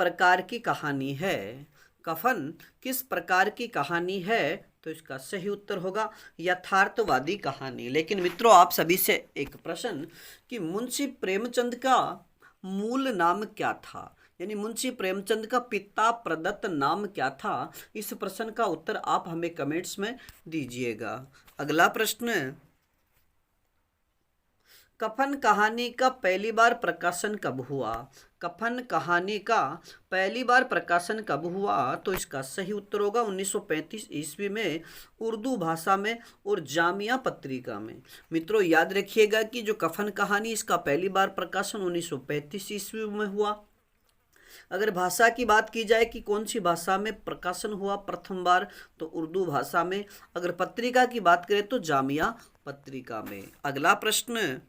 प्रकार की कहानी है? कफन किस प्रकार की कहानी है? तो इसका सही उत्तर होगा यथार्थवादी कहानी। लेकिन मित्रों, आप सभी से एक प्रश्न कि मुंशी प्रेमचंद का मूल नाम क्या था, यानी मुंशी प्रेमचंद का पिता प्रदत्त नाम क्या था? इस प्रश्न का उत्तर आप हमें कमेंट्स में दीजिएगा। अगला प्रश्न, कफन कहानी का पहली बार प्रकाशन कब हुआ? कफन कहानी का पहली बार प्रकाशन कब हुआ? तो इसका सही उत्तर होगा 1935 ईस्वी में उर्दू भाषा में और जामिया पत्रिका में। मित्रों, याद रखिएगा कि जो कफन कहानी इसका पहली बार प्रकाशन 1935 ईस्वी में हुआ। अगर भाषा की बात की जाए कि कौन सी भाषा में प्रकाशन हुआ प्रथम बार, तो उर्दू भाषा में। अगर पत्रिका की बात करें तो जामिया पत्रिका में। अगला प्रश्न,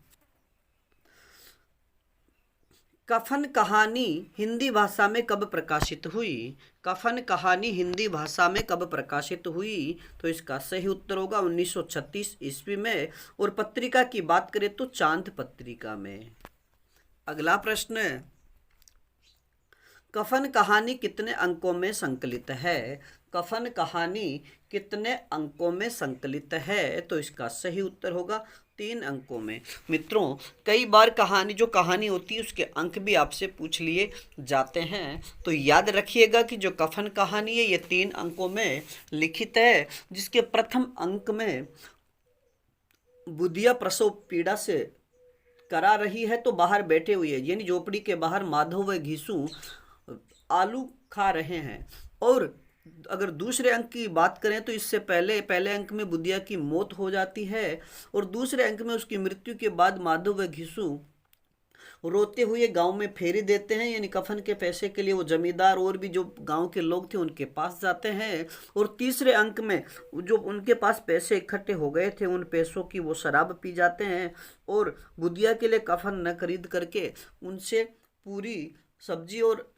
कफन कहानी हिंदी भाषा में कब प्रकाशित हुई? कफन कहानी हिंदी भाषा में कब प्रकाशित हुई? तो इसका सही उत्तर होगा 1936 ईस्वी में। और पत्रिका की बात करें तो चांद पत्रिका में। अगला प्रश्न, कफन कहानी कितने अंकों में संकलित है? कफन कहानी कितने अंकों में संकलित है? तो इसका सही उत्तर होगा 3 अंकों में। मित्रों, कई बार जो कहानी होती है उसके अंक भी आपसे पूछ लिए जाते हैं, तो याद रखिएगा कि जो कफन कहानी है ये 3 अंकों में लिखित है, जिसके प्रथम अंक में बुधिया प्रसव पीड़ा से करा रही है तो बाहर बैठे हुए, यानी झोपड़ी के बाहर माधव व घीसू आलू खा रहे हैं। और अगर दूसरे अंक की बात करें तो इससे पहले अंक में बुधिया की मौत हो जाती है, और दूसरे अंक में उसकी मृत्यु के बाद माधव व घीसू रोते हुए गांव में फेरी देते हैं, यानी कफन के पैसे के लिए वो जमींदार और भी जो गांव के लोग थे उनके पास जाते हैं। और तीसरे अंक में जो उनके पास पैसे इकट्ठे हो गए थे उन पैसों की वो शराब पी जाते हैं, और बुधिया के लिए कफन न खरीद करके उनसे पूरी सब्जी और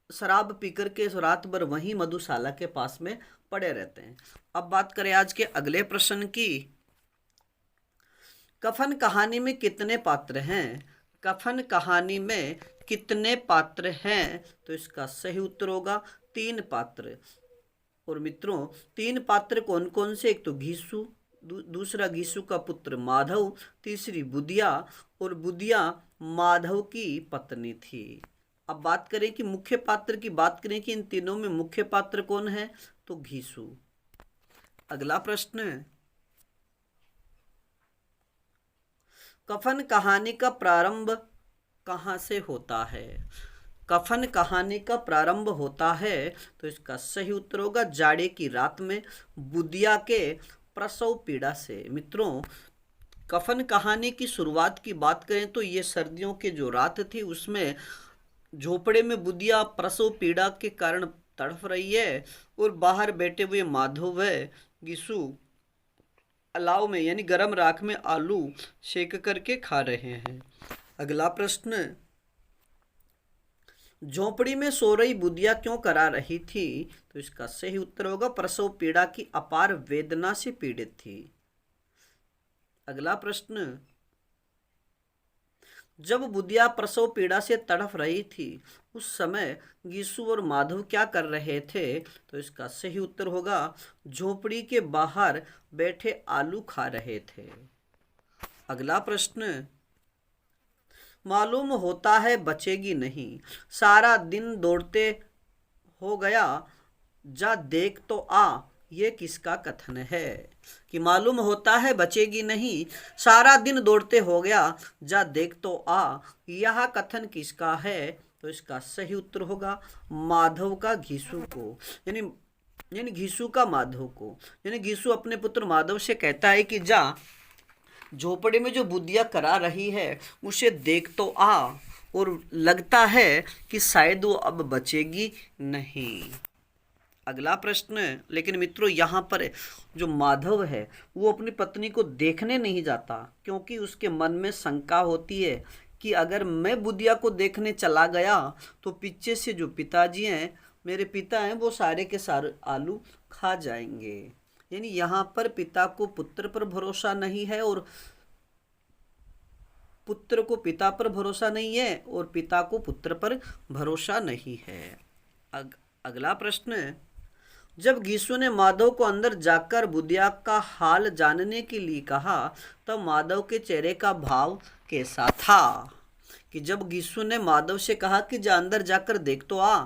शराब पी करके रात भर वहीं मधुशाला के पास में पड़े रहते हैं। अब बात करें आज के अगले प्रश्न की, कफन कहानी में कितने पात्र हैं? कफन कहानी में कितने पात्र हैं? तो इसका सही उत्तर होगा 3 पात्र। और मित्रों, 3 पात्र कौन कौन से? एक तो घीसू, दूसरा घीसू का पुत्र माधव, तीसरी बुधिया, और बुधिया माधव की पत्नी थी। अब बात करें कि मुख्य पात्र की बात करें कि इन तीनों में मुख्य पात्र कौन है? तो घीसू। अगला प्रश्न, कफन कहानी का प्रारंभ कहाँ से होता है? कफन कहानी का प्रारंभ होता है तो इसका सही उत्तर होगा जाड़े की रात में बुधिया के प्रसव पीड़ा से। मित्रों, कफन कहानी की शुरुआत की बात करें तो ये सर्दियों की जो रात थी उसमें झोपड़े में बुधिया प्रसव पीड़ा के कारण तड़फ रही है, और बाहर बैठे हुए माधव व गिसु अलाव में यानी गरम राख में आलू सेक करके खा रहे हैं। अगला प्रश्न, झोपड़ी में सो रही बुधिया क्यों करा रही थी? तो इसका सही उत्तर होगा प्रसव पीड़ा की अपार वेदना से पीड़ित थी। अगला प्रश्न, जब बुधिया प्रसव पीड़ा से तड़फ रही थी उस समय गीसू और माधव क्या कर रहे थे? तो इसका सही उत्तर होगा झोपड़ी के बाहर बैठे आलू खा रहे थे। अगला प्रश्न, मालूम होता है बचेगी नहीं, सारा दिन दौड़ते हो गया, जा देख तो आ, ये किसका कथन है? कि मालूम होता है बचेगी नहीं, सारा दिन दौड़ते हो गया, जा देख तो आ, यह कथन किसका है? तो इसका सही उत्तर होगा माधव का घीसू को, यानी घीसू का माधव को। यानी घीसू अपने पुत्र माधव से कहता है कि जा झोपड़े में जो बुधिया करा रही है उसे देख तो आ, और लगता है कि शायद वो अब बचेगी नहीं। अगला प्रश्न, लेकिन मित्रों यहाँ पर जो माधव है वो अपनी पत्नी को देखने नहीं जाता, क्योंकि उसके मन में शंका होती है कि अगर मैं बुधिया को देखने चला गया तो पीछे से जो पिताजी हैं, मेरे पिता हैं, वो सारे के सारे आलू खा जाएंगे। यानी यहाँ पर पिता को पुत्र पर भरोसा नहीं है और पुत्र को पिता पर भरोसा नहीं है और पिता को पुत्र पर भरोसा नहीं है। अगला प्रश्न, जब घीसू ने माधव को अंदर जाकर बुधिया का हाल जानने के लिए कहा तब माधव के चेहरे का भाव कैसा था? कि जब घीसू ने माधव से कहा कि जा अंदर जाकर देख तो आ,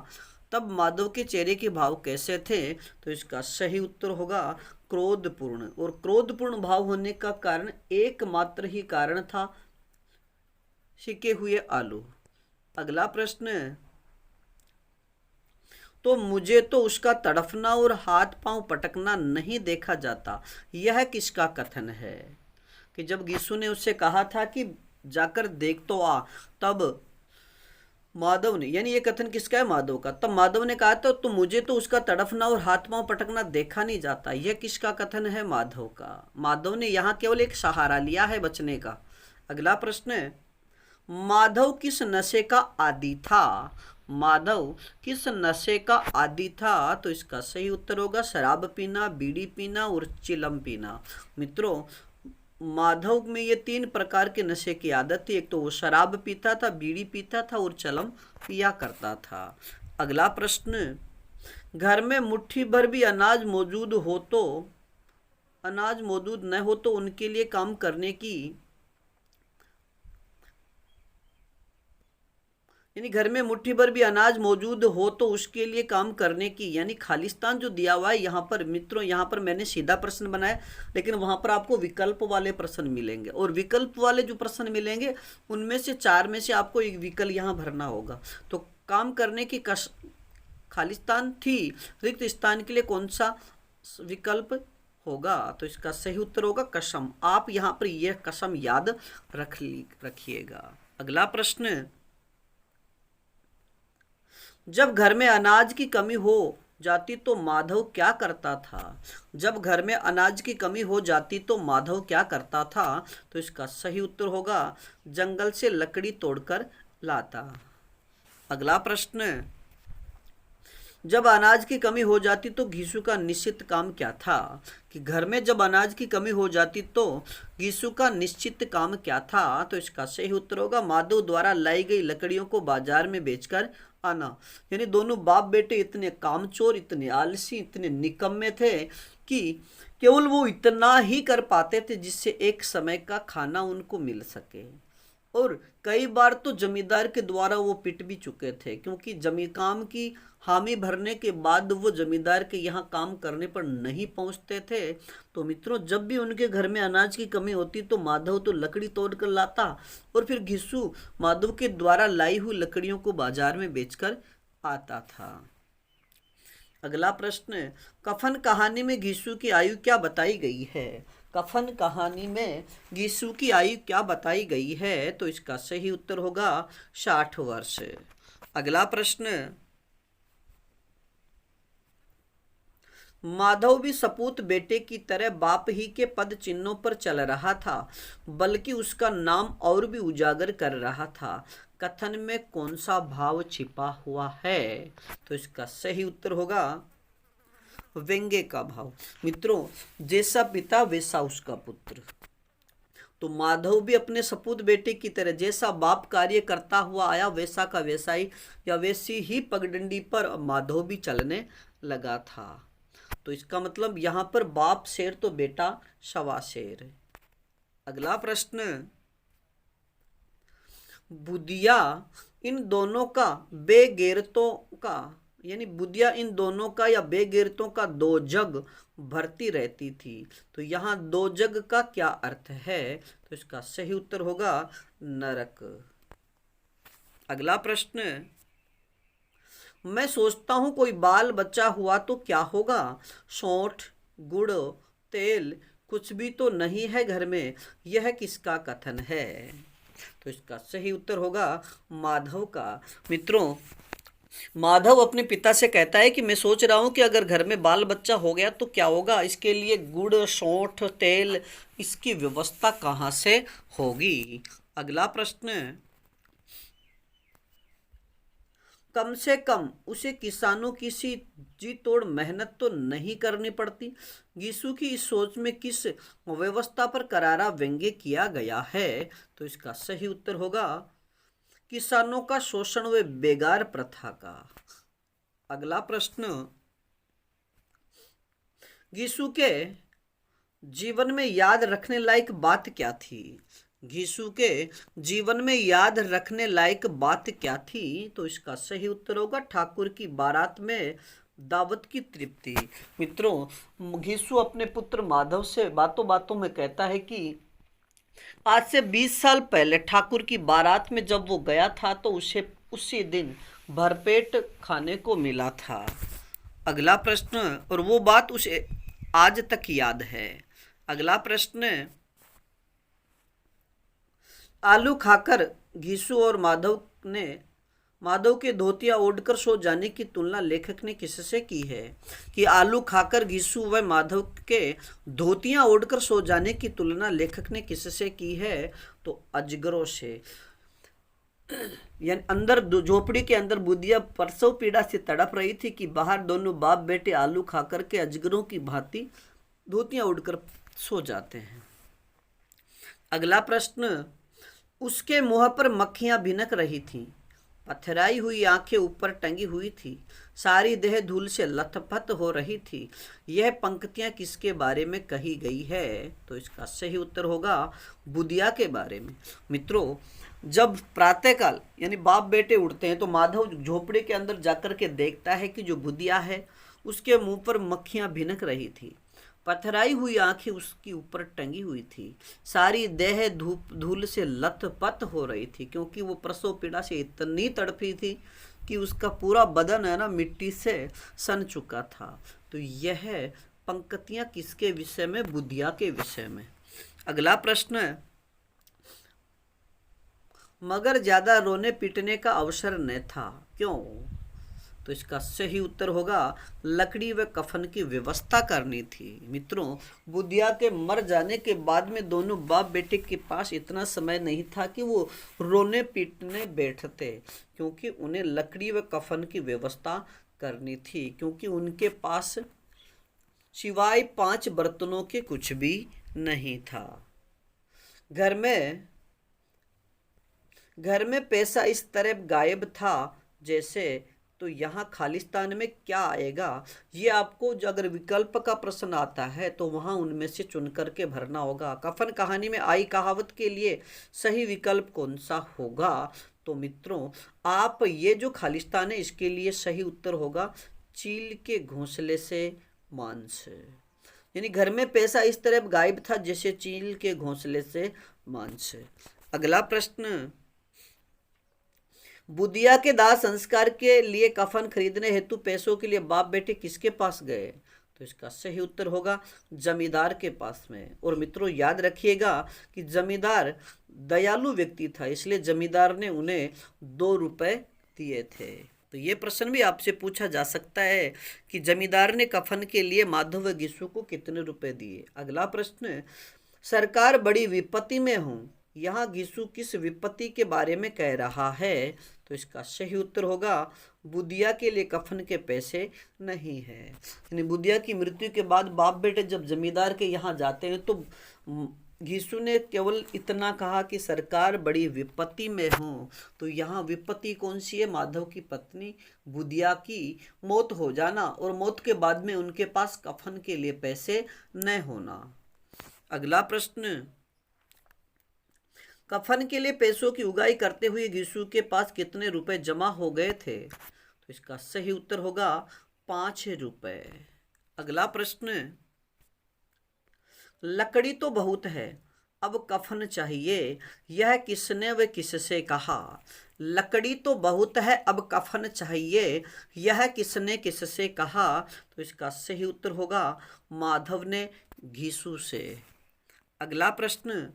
तब माधव के चेहरे के भाव कैसे थे? तो इसका सही उत्तर होगा क्रोधपूर्ण। और क्रोधपूर्ण भाव होने का कारण एकमात्र ही कारण था सिके हुए आलू। अगला प्रश्न, तो मुझे तो उसका तड़फना और हाथ पांव पटकना नहीं देखा जाता, यह किसका कथन है? कि जब घीसू ने उससे कहा था कि जाकर देख तो आ, तब माधव ने, यानी ये कथन किसका है? माधव का। तब माधव ने कहा था तो मुझे तो उसका तड़फना और हाथ पांव पटकना देखा नहीं जाता, यह किसका कथन है? माधव का। माधव ने यहाँ केवल एक सहारा लिया है बचने का। अगला प्रश्न, माधव किस नशे का आदी था? माधव किस नशे का आदी था? तो इसका सही उत्तर होगा शराब पीना, बीड़ी पीना और चिलम पीना। मित्रों, माधव में ये 3 प्रकार के नशे की आदत थी। एक तो वो शराब पीता था, बीड़ी पीता था और चिलम पिया करता था। अगला प्रश्न, घर में मुट्ठी भर भी अनाज मौजूद न हो तो उनके लिए काम करने की, यानी घर में मुट्ठी भर भी अनाज मौजूद हो तो उसके लिए काम करने की, यानी खालिस्तान जो दिया हुआ है यहाँ पर मित्रों, यहाँ पर मैंने सीधा प्रश्न बनाया, लेकिन वहाँ पर आपको विकल्प वाले प्रश्न मिलेंगे और विकल्प वाले जो प्रश्न मिलेंगे उनमें से 4 में से आपको एक विकल्प यहाँ भरना होगा। तो काम करने की खालिस्तान थी, रिक्त स्थान के लिए कौन सा विकल्प होगा? तो इसका सही उत्तर होगा कसम। आप यहाँ पर यह कसम याद रखिएगा। अगला प्रश्न, जब घर में अनाज की कमी हो जाती तो माधव क्या करता था? जब घर में अनाज की कमी हो जाती तो माधव क्या करता था? तो इसका सही उत्तर होगा जंगल से लकड़ी तोड़कर लाता। अगला प्रश्न, जब अनाज की कमी हो जाती तो घीसू का निश्चित काम क्या था? कि घर में जब अनाज की कमी हो जाती तो घीसू का निश्चित काम क्या था? तो इसका सही उत्तर होगा माधव द्वारा लाई गई लकड़ियों को बाजार में बेचकर आना। यानी दोनों बाप बेटे इतने कामचोर, इतने आलसी, इतने निकम्मे थे कि केवल वो इतना ही कर पाते थे जिससे एक समय का खाना उनको मिल सके। और कई बार तो जमींदार के द्वारा वो पिट भी चुके थे, क्योंकि काम की हामी भरने के बाद वो जमींदार के यहाँ काम करने पर नहीं पहुँचते थे। तो मित्रों, जब भी उनके घर में अनाज की कमी होती तो माधव तो लकड़ी तोड़ कर लाता और फिर घिस्सू माधव के द्वारा लाई हुई लकड़ियों को बाजार में बेचकर आता था। अगला प्रश्न, कफन कहानी में घिस्सू की आयु क्या बताई गई है? कफन कहानी में घिस्सू की आयु क्या बताई गई है? तो इसका सही उत्तर होगा 60 वर्ष। अगला प्रश्न, माधव भी सपूत बेटे की तरह बाप ही के पद चिन्हों पर चल रहा था, बल्कि उसका नाम और भी उजागर कर रहा था। कथन में कौन सा भाव छिपा हुआ है? तो इसका सही उत्तर होगा व्यंग्य का भाव। मित्रों, जैसा पिता वैसा उसका पुत्र। तो माधव भी अपने सपूत बेटे की तरह जैसा बाप कार्य करता हुआ आया वैसा का वैसा ही या वैसी ही पगडंडी पर माधव भी चलने लगा था। तो इसका मतलब यहाँ पर बाप शेर तो बेटा सवा शेर। अगला प्रश्न, बुधिया इन दोनों का बेगैरतों का, यानी बुधिया इन दोनों का या बेगैरतों का 2 जग भरती रहती थी। तो यहाँ 2 जग का क्या अर्थ है? तो इसका सही उत्तर होगा नरक। अगला प्रश्न, मैं सोचता हूँ कोई बाल बच्चा हुआ तो क्या होगा? सौंठ, गुड़, तेल कुछ भी तो नहीं है घर में, यह किसका कथन है? तो इसका सही उत्तर होगा माधव का। मित्रों, माधव अपने पिता से कहता है कि मैं सोच रहा हूँ कि अगर घर में बाल बच्चा हो गया तो क्या होगा, इसके लिए गुड़, सौंठ, तेल इसकी व्यवस्था कहाँ से होगी? अगला प्रश्न, कम से कम उसे किसानों की सी जी तोड़ मेहनत तो नहीं करनी पड़ती। गीसू की इस सोच में किस व्यवस्था पर करारा व्यंग्य किया गया है? तो इसका सही उत्तर होगा किसानों का शोषण व बेगार प्रथा का। अगला प्रश्न, गीसू के जीवन में याद रखने लायक बात क्या थी? घीसू के जीवन में याद रखने लायक बात क्या थी? तो इसका सही उत्तर होगा ठाकुर की बारात में दावत की तृप्ति। मित्रों, घीसू अपने पुत्र माधव से बातों बातों में कहता है कि आज से 20 साल पहले ठाकुर की बारात में जब वो गया था तो उसे उसी दिन भरपेट खाने को मिला था। अगला प्रश्न, और वो बात उसे आज तक याद है। अगला प्रश्न, आलू खाकर घीसू और माधव के धोतिया ओढ़कर सो जाने की तुलना लेखक ने किससे की है? कि आलू खाकर घीसू व माधव के धोतियां ओढ़कर सो जाने की तुलना लेखक ने किससे की है? तो अजगरों से। यानी अंदर झोपड़ी के अंदर बुधिया प्रसव पीड़ा से तड़प रही थी कि बाहर दोनों बाप बेटे आलू खाकर के अजगरों की भांति धोतियां ओढ़कर सो जाते हैं। अगला प्रश्न, उसके मुंह पर मक्खियां भिनक रही थीं, पथराई हुई आंखें ऊपर टंगी हुई थी, सारी देह धूल से लथपथ हो रही थी। यह पंक्तियां किसके बारे में कही गई है? तो इसका सही उत्तर होगा बुधिया के बारे में। मित्रों, जब प्रातःकाल यानी बाप बेटे उठते हैं तो माधव झोपड़ी के अंदर जाकर के देखता है कि जो बुधिया है उसके मुंह पर मक्खियां भिनक रही थी, पथराई हुई आंखें उसकी ऊपर टंगी हुई थी, सारी देह धूल से लथपथ हो रही थी, क्योंकि वो प्रसव पीड़ा से इतनी तड़पी थी कि उसका पूरा बदन है ना मिट्टी से सन चुका था। तो यह पंक्तियां किसके विषय में? बुधिया के विषय में। अगला प्रश्न है, मगर ज्यादा रोने पीटने का अवसर न था, क्यों? तो इसका सही उत्तर होगा लकड़ी व कफन की व्यवस्था करनी थी। मित्रों, बुधिया के मर जाने के बाद में दोनों बाप बेटे के पास इतना समय नहीं था कि वो रोने पीटने बैठते, क्योंकि उन्हें लकड़ी व कफन की व्यवस्था करनी थी, क्योंकि उनके पास सिवाय 5 बर्तनों के कुछ भी नहीं था। घर में पैसा इस तरह गायब था जैसे, तो यहाँ खालिस्तान में क्या आएगा? ये आपको अगर विकल्प का प्रश्न आता है तो वहाँ उनमें से चुन करके भरना होगा। कफन कहानी में आई कहावत के लिए सही विकल्प कौन सा होगा? तो मित्रों, आप ये जो खालिस्तान है इसके लिए सही उत्तर होगा चील के घोंसले से मांस। यानी घर में पैसा इस तरह गायब था जैसे चील के घोंसले से मांस। अगला प्रश्न, बुधिया के दाह संस्कार के लिए कफन खरीदने हेतु पैसों के लिए बाप बेटे किसके पास गए? तो इसका सही उत्तर होगा जमींदार के पास में। और मित्रों, याद रखिएगा कि जमींदार दयालु व्यक्ति था, इसलिए जमींदार ने उन्हें 2 रुपए दिए थे। तो ये प्रश्न भी आपसे पूछा जा सकता है कि जमींदार ने कफन के लिए माधव व घीसू को कितने रुपए दिए। अगला प्रश्न, सरकार बड़ी विपत्ति में हूँ, यहाँ घीसू किस विपत्ति के बारे में कह रहा है? तो इसका सही उत्तर होगा बुधिया के लिए कफन के पैसे नहीं है। यानी बुधिया की मृत्यु के बाद बाप बेटे जब जमींदार के यहाँ जाते हैं तो घीसू ने केवल इतना कहा कि सरकार बड़ी विपत्ति में हूँ। तो यहाँ विपत्ति कौन सी है? माधव की पत्नी बुधिया की मौत हो जाना और मौत के बाद में उनके पास कफन के लिए पैसे न होना। अगला प्रश्न, कफन के लिए पैसों की उगाही करते हुए घीसू के पास कितने रुपए जमा हो गए थे? तो इसका सही उत्तर होगा 5 रुपए। अगला प्रश्न, लकड़ी तो बहुत है, अब कफन चाहिए, यह किसने व किससे कहा? लकड़ी तो बहुत है, अब कफन चाहिए, यह किसने किससे कहा? तो इसका सही उत्तर होगा माधव ने घीसू से। अगला प्रश्न,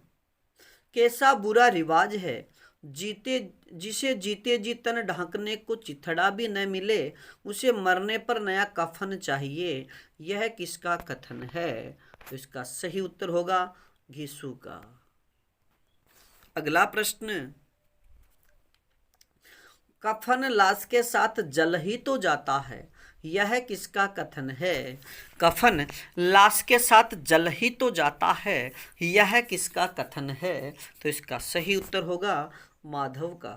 कैसा बुरा रिवाज है जिसे जीते जी तन ढांकने को चिथड़ा भी न मिले, उसे मरने पर नया कफन चाहिए, यह किसका कथन है? तो इसका सही उत्तर होगा घीसू का। अगला प्रश्न, कफन लाश के साथ जल ही तो जाता है, यह किसका कथन है? कफन लाश के साथ जल ही तो जाता है, यह किसका कथन है? तो इसका सही उत्तर होगा माधव का।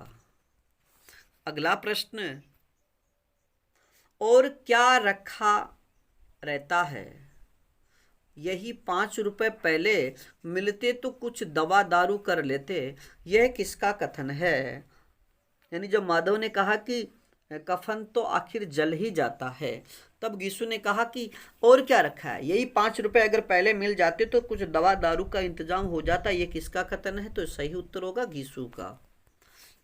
अगला प्रश्न, और क्या रखा रहता है, यही 5 रुपए पहले मिलते तो कुछ दवा दारू कर लेते, यह किसका कथन है? यानी जब माधव ने कहा कि कफन तो आखिर जल ही जाता है, तब गीसू ने कहा कि और क्या रखा है, यही 5 रुपए अगर पहले मिल जाते तो कुछ दवा दारू का इंतजाम हो जाता, ये किसका कथन है? तो सही उत्तर होगा गीसू का।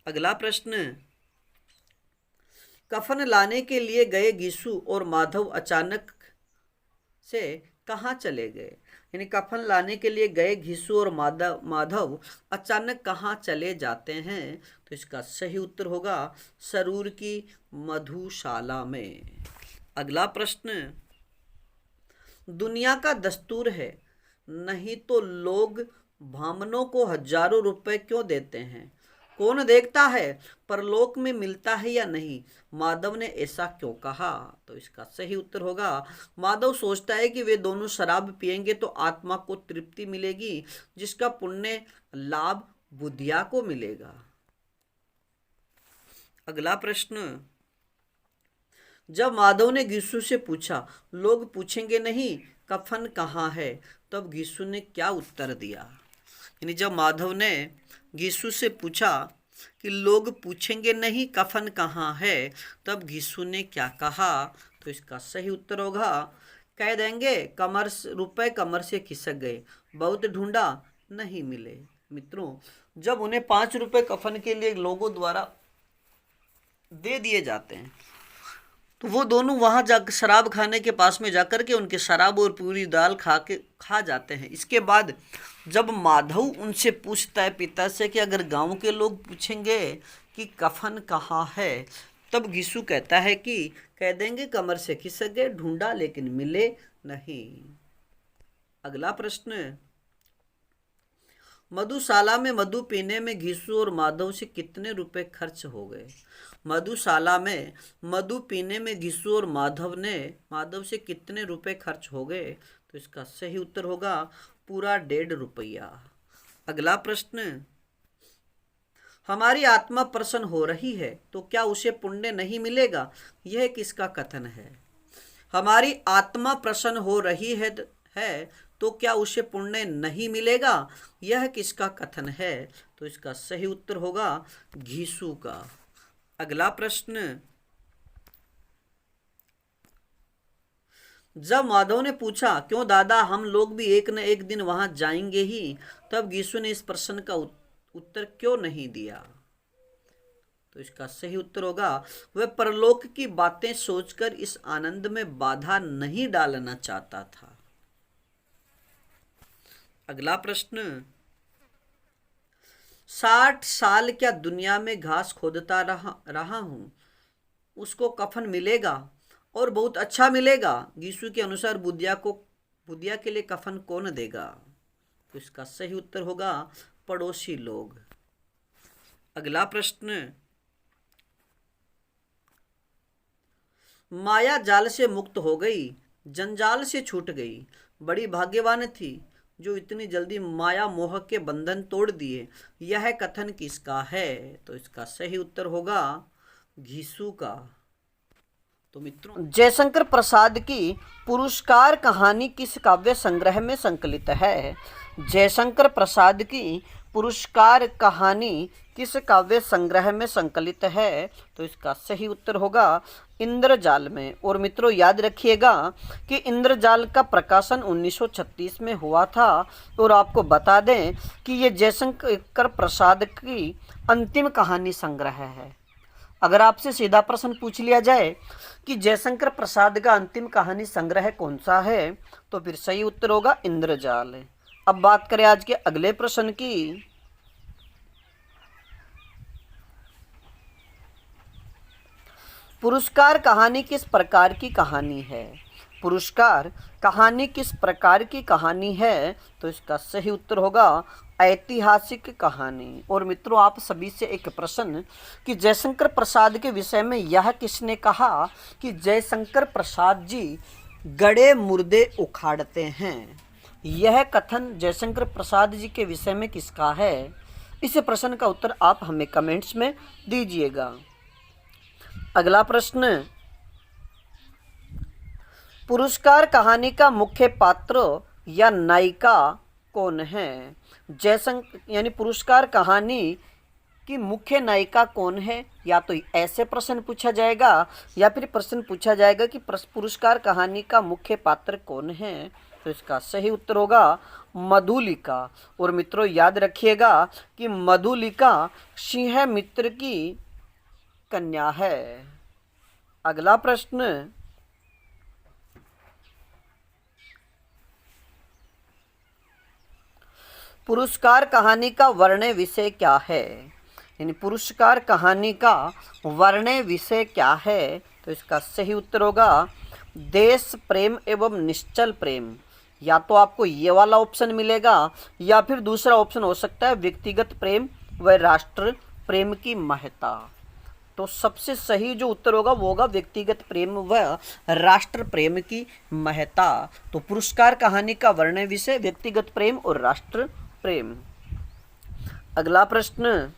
अगला प्रश्न, कफन लाने के लिए गए गीसू और माधव अचानक से कहाँ चले गए? यानी कफन लाने के लिए गए घीसू और माधव अचानक कहाँ चले जाते हैं? तो इसका सही उत्तर होगा सरूर की मधुशाला में। अगला प्रश्न, दुनिया का दस्तूर है, नहीं तो लोग ब्राह्मणों को हजारों रुपए क्यों देते हैं? कौन देखता है परलोक में मिलता है या नहीं? माधव ने ऐसा क्यों कहा? तो इसका सही उत्तर होगा माधव सोचता है कि वे दोनों शराब पिएंगे तो आत्मा को तृप्ति मिलेगी, जिसका पुण्य लाभ बुधिया को मिलेगा। अगला प्रश्न, जब माधव ने गीसू से पूछा लोग पूछेंगे नहीं कफन कहाँ है, तब गीसू ने क्या उत्तर दिया? यानी जब माधव ने गीसू से पूछा कि लोग पूछेंगे नहीं कफन कहाँ है, तब गीसू ने क्या कहा? तो इसका सही उत्तर होगा कह देंगे रुपए कमर से खिसक गए, बहुत ढूंढा नहीं मिले। मित्रों, जब उन्हें 5 रुपए कफन के लिए लोगों द्वारा दे दिए जाते हैं तो वो दोनों वहां जाकर शराब खाने के पास में जाकर के उनके शराब और पूरी दाल खा जाते हैं। इसके बाद जब माधव उनसे पूछता है पिता से कि अगर गांव के लोग पूछेंगे कि कफन कहाँ है, तब गीसू कहता है कि कह देंगे कमर से खिसक गए, ढूंढा लेकिन मिले नहीं। अगला प्रश्न, मधुशाला में मधु पीने में घीसू और माधव से कितने रुपए खर्च हो गए? मधुशाला में मधु पीने में घीसू और माधव से कितने रुपए खर्च हो गए? तो इसका सही उत्तर होगा पूरा 1.5 रुपया। अगला प्रश्न, हमारी आत्मा प्रसन्न हो रही है तो क्या उसे पुण्य नहीं मिलेगा, यह किसका कथन है? हमारी आत्मा प्रसन्न हो रही है तो क्या उसे पुण्य नहीं मिलेगा, यह किसका कथन है? तो इसका सही उत्तर होगा घीसू का। अगला प्रश्न, जब माधव ने पूछा क्यों दादा हम लोग भी एक न एक दिन वहां जाएंगे ही, तब गीसू ने इस प्रश्न का उत्तर क्यों नहीं दिया? तो इसका सही उत्तर होगा वह परलोक की बातें सोचकर इस आनंद में बाधा नहीं डालना चाहता था। अगला प्रश्न, 60 साल क्या दुनिया में घास खोदता रहा हूं, उसको कफन मिलेगा और बहुत अच्छा मिलेगा। गीसू के अनुसार बुधिया के लिए कफन कौन देगा? तो इसका सही उत्तर होगा पड़ोसी लोग। अगला प्रश्न, माया जाल से मुक्त हो गई, जंजाल से छूट गई, बड़ी भाग्यवान थी जो इतनी जल्दी माया मोह के बंधन तोड़ दिए, यह कथन किसका है? तो इसका सही उत्तर होगा घीसू का। तो मित्रों, जयशंकर प्रसाद की पुरस्कार कहानी किस काव्य संग्रह में संकलित है? जयशंकर प्रसाद की पुरस्कार कहानी किस काव्य संग्रह में संकलित है? तो इसका सही उत्तर होगा इंद्रजाल में। और मित्रों याद रखिएगा कि इंद्रजाल का प्रकाशन 1936 में हुआ था। और आपको बता दें कि ये जयशंकर प्रसाद की अंतिम कहानी संग्रह है। अगर आपसे सीधा प्रश्न पूछ लिया जाए कि जयशंकर प्रसाद का अंतिम कहानी संग्रह कौन सा है, तो फिर सही उत्तर होगा इंद्रजाल। अब बात करें आज के अगले प्रश्न की। पुरस्कार कहानी किस प्रकार की कहानी है? पुरस्कार कहानी किस प्रकार की कहानी है? तो इसका सही उत्तर होगा ऐतिहासिक कहानी। और मित्रों, आप सभी से एक प्रश्न कि जयशंकर प्रसाद के विषय में यह किसने कहा कि जयशंकर प्रसाद जी गड़े मुर्दे उखाड़ते हैं? यह कथन जयशंकर प्रसाद जी के विषय में किसका है? इस प्रश्न का उत्तर आप हमें कमेंट्स में दीजिएगा। अगला प्रश्न, पुरस्कार कहानी का मुख्य पात्र या नायिका कौन है? जयशंकर यानी पुरस्कार कहानी की मुख्य नायिका कौन है? या तो ऐसे प्रश्न पूछा जाएगा या फिर प्रश्न पूछा जाएगा कि पुरस्कार कहानी का मुख्य पात्र कौन है? तो इसका सही उत्तर होगा मधुलिका। और मित्रों, याद रखिएगा कि मधुलिका सिंह मित्र की कन्या है। अगला प्रश्न, पुरस्कार कहानी का वर्ण्य विषय क्या है? यानी पुरस्कार कहानी का वर्ण्य विषय क्या है? तो इसका सही उत्तर होगा देश प्रेम एवं निश्चल प्रेम। या तो आपको ये वाला ऑप्शन मिलेगा या फिर दूसरा ऑप्शन हो सकता है व्यक्तिगत प्रेम व राष्ट्र प्रेम की महत्ता। तो सबसे सही जो उत्तर होगा वो होगा व्यक्तिगत प्रेम व राष्ट्र प्रेम की महत्ता। तो पुरस्कार कहानी का वर्ण्य विषय व्यक्तिगत प्रेम और राष्ट्र प्रेम। अगला प्रश्न,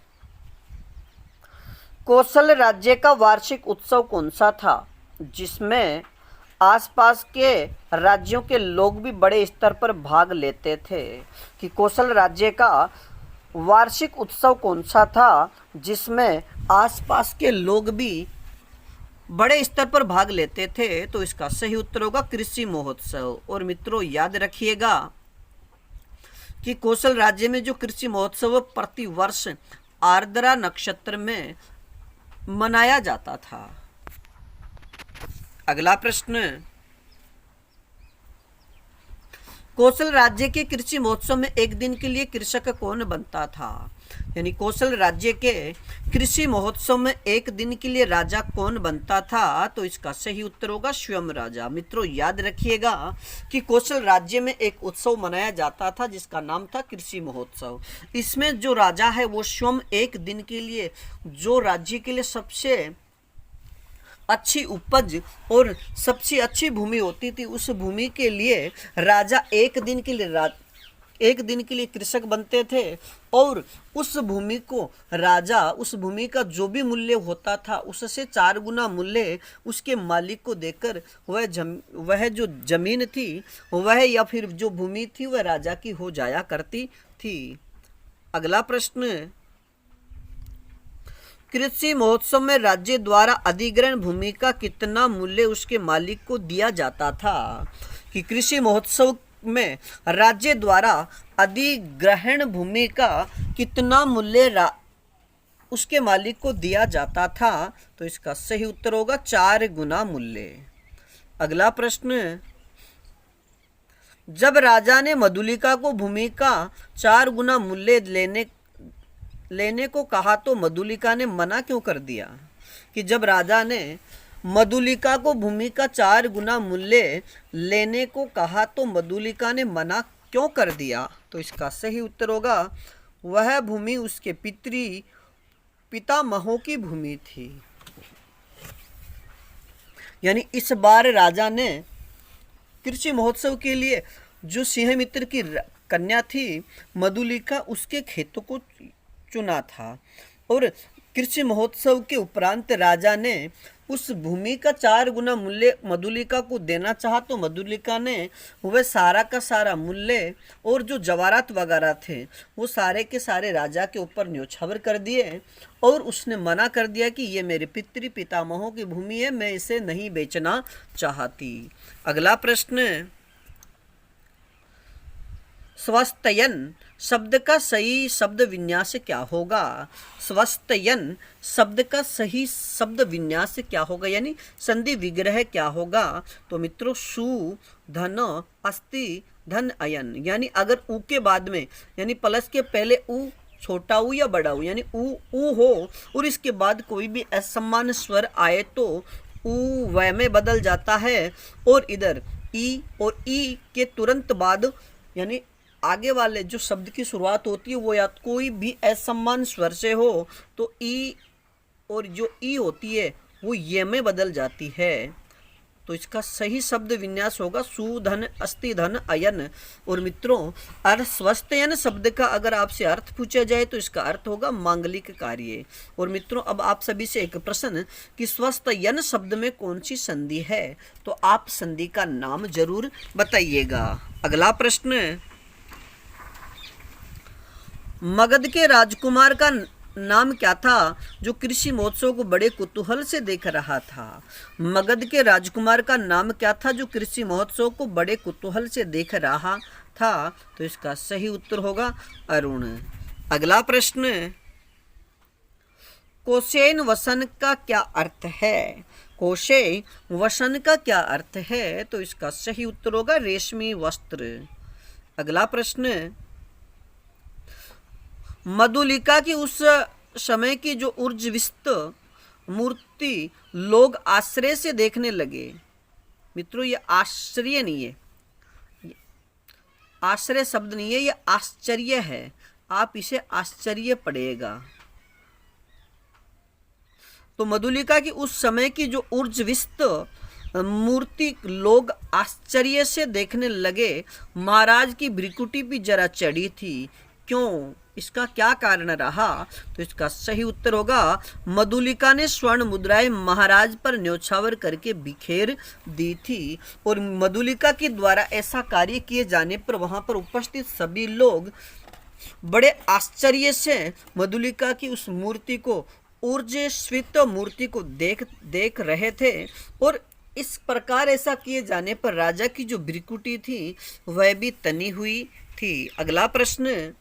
कौशल राज्य का वार्षिक उत्सव कौन सा था जिसमें आसपास के राज्यों के लोग भी बड़े स्तर पर भाग लेते थे? कि कौशल राज्य का वार्षिक उत्सव कौन सा था जिसमें आसपास के लोग भी बड़े स्तर पर भाग लेते थे? तो इसका सही उत्तर होगा कृषि महोत्सव। और मित्रों, याद रखिएगा कि कौशल राज्य में जो कृषि महोत्सव प्रति वर्ष आर्द्रा नक्षत्र में मनाया जाता था। अगला प्रश्न, कौशल राज्य के कृषि महोत्सव में एक दिन के लिए कृषक कौन बनता था? यानी कौशल राज्य के कृषि महोत्सव में एक दिन के लिए राजा कौन बनता था? तो इसका सही उत्तर होगा स्वयं राजा। मित्रों, याद रखिएगा कि कौशल राज्य में एक उत्सव मनाया जाता था जिसका नाम था कृषि महोत्सव। इसमें जो राजा है वो स्वयं एक दिन के लिए जो राज्य के लिए सबसे अच्छी उपज और सबसे अच्छी भूमि होती थी उस भूमि के लिए राजा एक दिन के लिए कृषक बनते थे। और उस भूमि को राजा उस भूमि का जो भी मूल्य होता था उससे 4 गुना मूल्य उसके मालिक को देकर वह जो जमीन थी वह या फिर जो भूमि थी वह राजा की हो जाया करती थी। अगला प्रश्न, कृषि महोत्सव में राज्य द्वारा अधिग्रहण भूमि का कितना मूल्य उसके मालिक को दिया जाता था? कि कृषि महोत्सव में राज्य द्वारा अधिग्रहण भूमि का कितना मूल्य उसके मालिक को दिया जाता था? तो इसका सही उत्तर होगा 4 गुना मूल्य। अगला प्रश्न, जब राजा ने मधुलिका को भूमि का 4 गुना मूल्य लेने को कहा तो मधुलिका ने मना क्यों कर दिया? कि जब राजा ने मधुलिका को भूमि का 4 गुना मूल्य लेने को कहा तो मधुलिका ने मना क्यों कर दिया? तो इसका सही उत्तर होगा वह भूमि उसके पितामहों की भूमि थी। यानी इस बार राजा ने कृषि महोत्सव के लिए जो सिंह मित्र की कन्या थी मधुलिका उसके खेतों को चुना था। और कृषि महोत्सव के उपरांत राजा ने उस भूमि का 4 गुना मूल्य मधुलिका को देना चाहा तो मधुलिका ने वह सारा का सारा मूल्य और जो जवाहरात वगैरह थे वो सारे के सारे राजा के ऊपर न्योछावर कर दिए और उसने मना कर दिया कि ये मेरे पितामहों की भूमि है, मैं इसे नहीं बेचना चाहती। अगला प्रश्न, स्वस्तयन शब्द का सही शब्द विन्यास क्या होगा? स्वस्तयन शब्द का सही शब्द विन्यास क्या होगा यानी संधि विग्रह क्या होगा? तो मित्रों, सु धन अस्ति धन अयन। यानी अगर उ के बाद में यानी प्लस के पहले उ छोटा उ या बड़ा उ यानी उ हो और इसके बाद कोई भी असमान स्वर आए तो ऊ वह में बदल जाता है, और इधर ई और ई के तुरंत बाद यानी आगे वाले जो शब्द की शुरुआत होती है वो या कोई भी असमान स्वर से हो तो ई और जो ई होती है वो ये में बदल जाती है। तो इसका सही शब्द विन्यास होगा सुधन अस्ति धन अयन। और मित्रों अस्वस्थयन शब्द का अगर आपसे अर्थ पूछा जाए तो इसका अर्थ होगा मांगलिक कार्य। और मित्रों अब आप सभी से एक प्रश्न कि स्वस्थयन शब्द में कौन सी संधि है, तो आप संधि का नाम जरूर बताइएगा। अगला प्रश्न, मगध के राजकुमार का नाम क्या था जो कृषि महोत्सव को बड़े कुतूहल से देख रहा था? मगध के राजकुमार का नाम क्या था जो कृषि महोत्सव को बड़े कुतूहल से देख रहा था? तो इसका सही उत्तर होगा अरुण। अगला प्रश्न, कोशेन वसन का क्या अर्थ है? कोशे वसन का क्या अर्थ है? तो इसका सही उत्तर होगा रेशमी वस्त्र। अगला प्रश्न, मधुलिका की उस समय की जो ऊर्जविस्त मूर्ति लोग आश्चर्य से देखने लगे। मित्रों ये आश्चर्य नहीं है, आश्चर्य शब्द नहीं है, ये आश्चर्य है, आप इसे आश्चर्य पढ़िएगा। तो मधुलिका की उस समय की जो ऊर्जविस्त मूर्ति लोग आश्चर्य से देखने लगे। महाराज की भ्रिकुटी भी जरा चढ़ी थी, क्यों? इसका क्या कारण रहा? तो इसका सही उत्तर होगा मधुलिका ने स्वर्ण मुद्राएं महाराज पर न्योछावर करके बिखेर दी थी। और मधुलिका के द्वारा ऐसा कार्य किए जाने पर वहां पर उपस्थित सभी लोग बड़े आश्चर्य से मधुलिका की उस मूर्ति को, ऊर्जस्वित मूर्ति को देख रहे थे। और इस प्रकार ऐसा किए जाने पर राजा की जो भ्रिकुटी थी वह भी तनी हुई थी। अगला प्रश्न,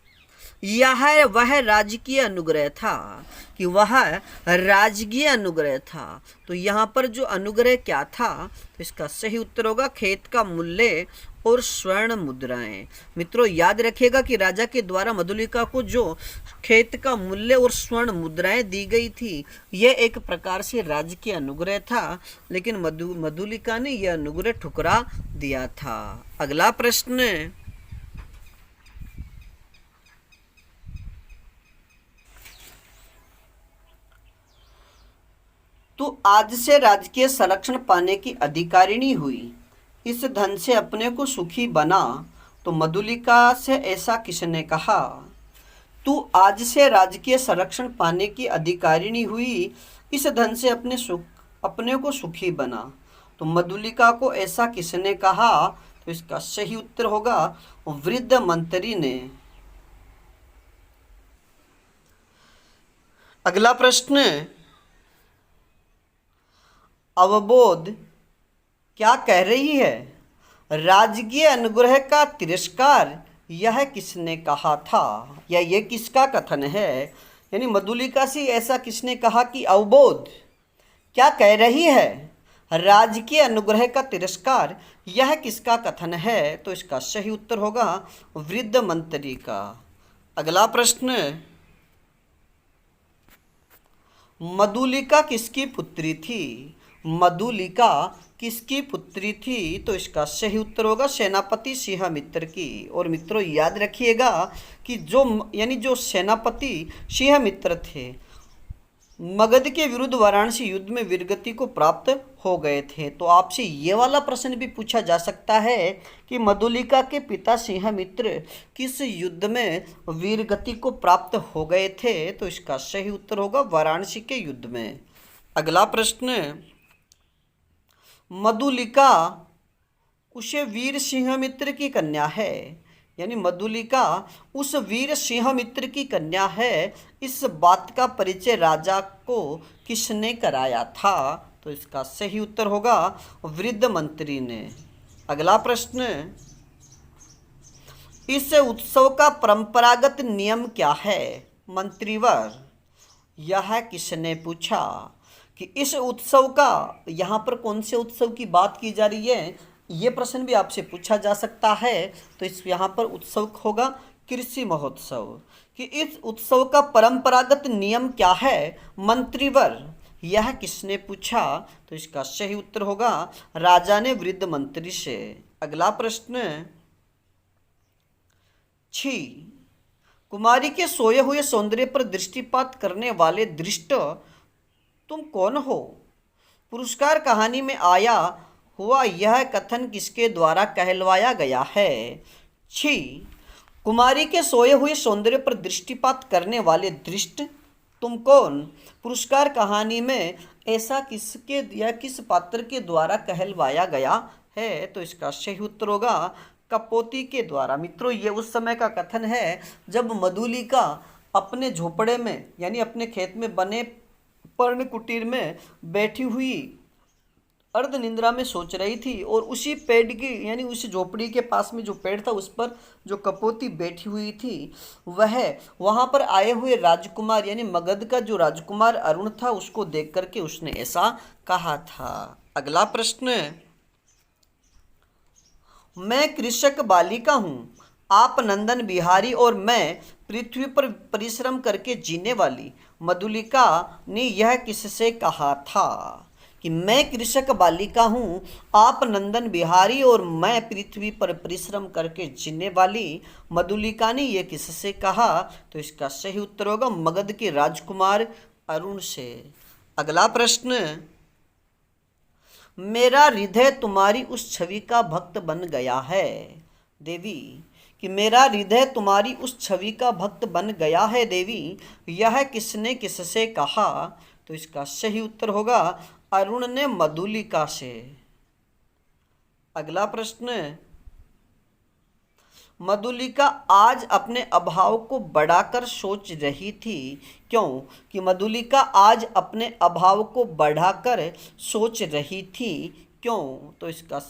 यह वह राजकीय अनुग्रह था कि वह राजकीय अनुग्रह था। तो यहाँ पर जो अनुग्रह क्या था? तो इसका सही उत्तर होगा खेत का मूल्य और स्वर्ण मुद्राएं। मित्रों याद रखिएगा कि राजा के द्वारा मधुलिका को जो खेत का मूल्य और स्वर्ण मुद्राएं दी गई थी यह एक प्रकार से राजकीय अनुग्रह था, लेकिन मधुलिका ने यह अनुग्रह ठुकरा दिया था। अगला प्रश्न, तू आज से राजकीय संरक्षण पाने की अधिकारिणी हुई, इस धन से अपने को सुखी बना। तो मधुलिका से ऐसा किसने कहा? तू आज से राजकीय संरक्षण पाने की अधिकारिणी हुई, इस धन से अपने को सुखी बना। तो मधुलिका को ऐसा किसने कहा? तो इसका सही उत्तर होगा वृद्ध मंत्री ने। अगला प्रश्न, अवबोध क्या कह रही है? राजकीय अनुग्रह का तिरस्कार यह किसने कहा था, या यह किसका कथन है? यानी मधुलिका से ऐसा किसने कहा कि अवबोध क्या कह रही है? राजकीय अनुग्रह का तिरस्कार यह किसका कथन है? तो इसका सही उत्तर होगा वृद्ध मंत्री का। अगला प्रश्न, मधुलिका किसकी पुत्री थी? मधुलिका किसकी पुत्री थी? तो इसका सही उत्तर होगा सेनापति सिंहमित्र की। और मित्रों याद रखिएगा कि जो सेनापति सिंहमित्र थे मगध के विरुद्ध वाराणसी युद्ध में वीरगति को प्राप्त हो गए थे। तो आपसे ये वाला प्रश्न भी पूछा जा सकता है कि मधुलिका के पिता सिंहमित्र किस युद्ध में वीरगति को प्राप्त हो गए थे? तो इसका सही उत्तर होगा वाराणसी के युद्ध में। अगला प्रश्न, मधुलिका उस वीर सिंहमित्र की कन्या है, यानी मधुलिका उस वीर सिंहमित्र की कन्या है, इस बात का परिचय राजा को किसने कराया था? तो इसका सही उत्तर होगा वृद्ध मंत्री ने। अगला प्रश्न, इस उत्सव का परंपरागत नियम क्या है? मंत्रीवर यह किसने पूछा कि इस उत्सव का, यहाँ पर कौन से उत्सव की बात की जा रही है, ये प्रश्न भी आपसे पूछा जा सकता है। तो इस यहाँ पर उत्सव होगा कृषि महोत्सव। कि इस उत्सव का परंपरागत नियम क्या है? मंत्रीवर यह किसने पूछा? तो इसका सही उत्तर होगा राजा ने वृद्ध मंत्री से। अगला प्रश्न, छी, कुमारी के सोए हुए सौंदर्य पर दृष्टिपात करने वाले दृष्ट तुम कौन हो? पुरस्कार कहानी में आया हुआ यह कथन किसके द्वारा कहलवाया गया है? छी, कुमारी के सोए हुए सौंदर्य पर दृष्टिपात करने वाले दृष्ट तुम कौन? पुरस्कार कहानी में ऐसा किसके या किस पात्र के द्वारा कहलवाया गया है? तो इसका सही उत्तर होगा कपोती के द्वारा। मित्रों, ये उस समय का कथन है जब मधुलिका अपने झोपड़े में यानी अपने खेत में बने पर्ण कुटीर में बैठी हुई अर्ध निंद्रा में सोच रही थी और उसी पेड़ की यानी उस झोपड़ी के पास में जो पेड़ था उस पर जो कपोती बैठी हुई थी वह वहां पर आए हुए राजकुमार यानी मगध का जो राजकुमार अरुण था उसको देख करके उसने ऐसा कहा था। अगला प्रश्न, मैं कृषक बालिका हूँ, आप नंदन बिहारी और मैं पृथ्वी पर परिश्रम करके जीने वाली। मधुलिका ने यह किससे कहा था? कि मैं कृषक बालिका हूँ, आप नंदन बिहारी और मैं पृथ्वी पर परिश्रम करके जीने वाली। मधुलिका ने यह किससे कहा? तो इसका सही उत्तर होगा मगध के राजकुमार अरुण से। अगला प्रश्न, मेरा हृदय तुम्हारी उस छवि का भक्त बन गया है। देवी, कि मेरा हृदय तुम्हारी उस छवि का भक्त बन गया है देवी, यह किसने किससे कहा? तो इसका सही उत्तर होगा अरुण ने मधुलिका से। अगला प्रश्न, मधुलिका आज अपने अभाव को बढ़ाकर सोच रही थी। क्यों? कि मधुलिका आज अपने अभाव को बढ़ाकर सोच रही थी। क्यों? तो इसका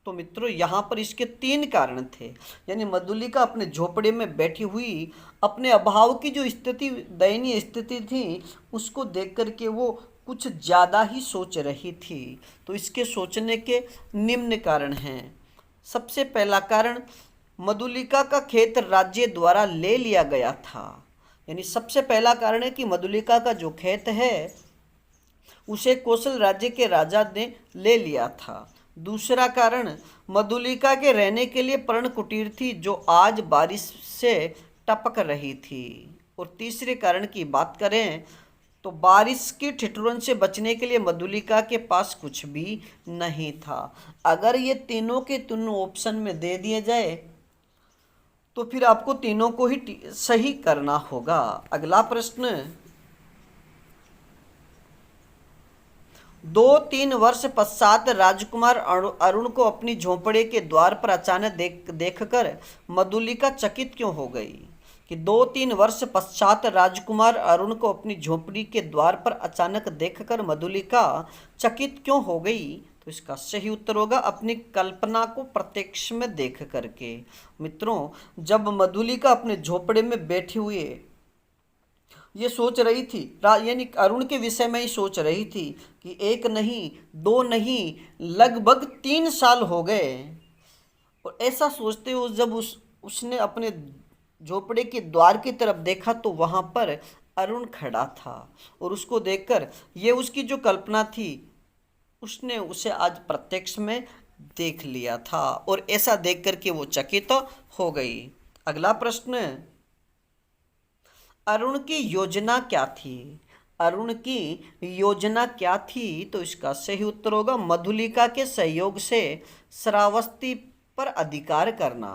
तो मित्रों यहाँ पर इसके 3 कारण थे। यानी मधुलिका अपने झोपड़े में बैठी हुई अपने अभाव की जो स्थिति दयनीय स्थिति थी उसको देख करके वो कुछ ज़्यादा ही सोच रही थी। तो इसके सोचने के निम्न कारण हैं। सबसे पहला कारण, मधुलिका का खेत राज्य द्वारा ले लिया गया था। यानी सबसे पहला कारण है कि मधुलिका का जो खेत है उसे कौशल राज्य के राजा ने ले लिया था। दूसरा कारण, मधुलिका के रहने के लिए पर्ण कुटीर थी जो आज बारिश से टपक रही थी। और तीसरे कारण की बात करें तो बारिश की ठिठुरन से बचने के लिए मधुलिका के पास कुछ भी नहीं था। अगर ये तीनों के तीनों ऑप्शन में दे दिए जाए तो फिर आपको तीनों को ही सही करना होगा। अगला प्रश्न, 2-3 वर्ष पश्चात राजकुमार अरुण को अपनी झोंपड़े के द्वार पर अचानक देखकर मधुलिका चकित क्यों हो गई? कि 2-3 वर्ष पश्चात राजकुमार अरुण को अपनी झोंपड़ी के द्वार पर अचानक देखकर मधुलिका चकित क्यों हो गई? तो इसका सही उत्तर होगा अपनी कल्पना को प्रत्यक्ष में देख करके। मित्रों, जब मधुलिका अपने झोपड़े में बैठी हुई ये सोच रही थी यानी अरुण के विषय में ही सोच रही थी कि 1 नहीं 2 नहीं लगभग 3 साल हो गए। और ऐसा सोचते हुए जब उसने अपने झोपड़े के द्वार की तरफ देखा तो वहाँ पर अरुण खड़ा था और उसको देखकर ये उसकी जो कल्पना थी उसने उसे आज प्रत्यक्ष में देख लिया था और ऐसा देख करके वो चकित हो गई। अगला प्रश्न, अरुण की योजना क्या थी? अरुण की योजना क्या थी? तो इसका सही उत्तर होगा मधुलिका के सहयोग से श्रावस्ती पर अधिकार करना।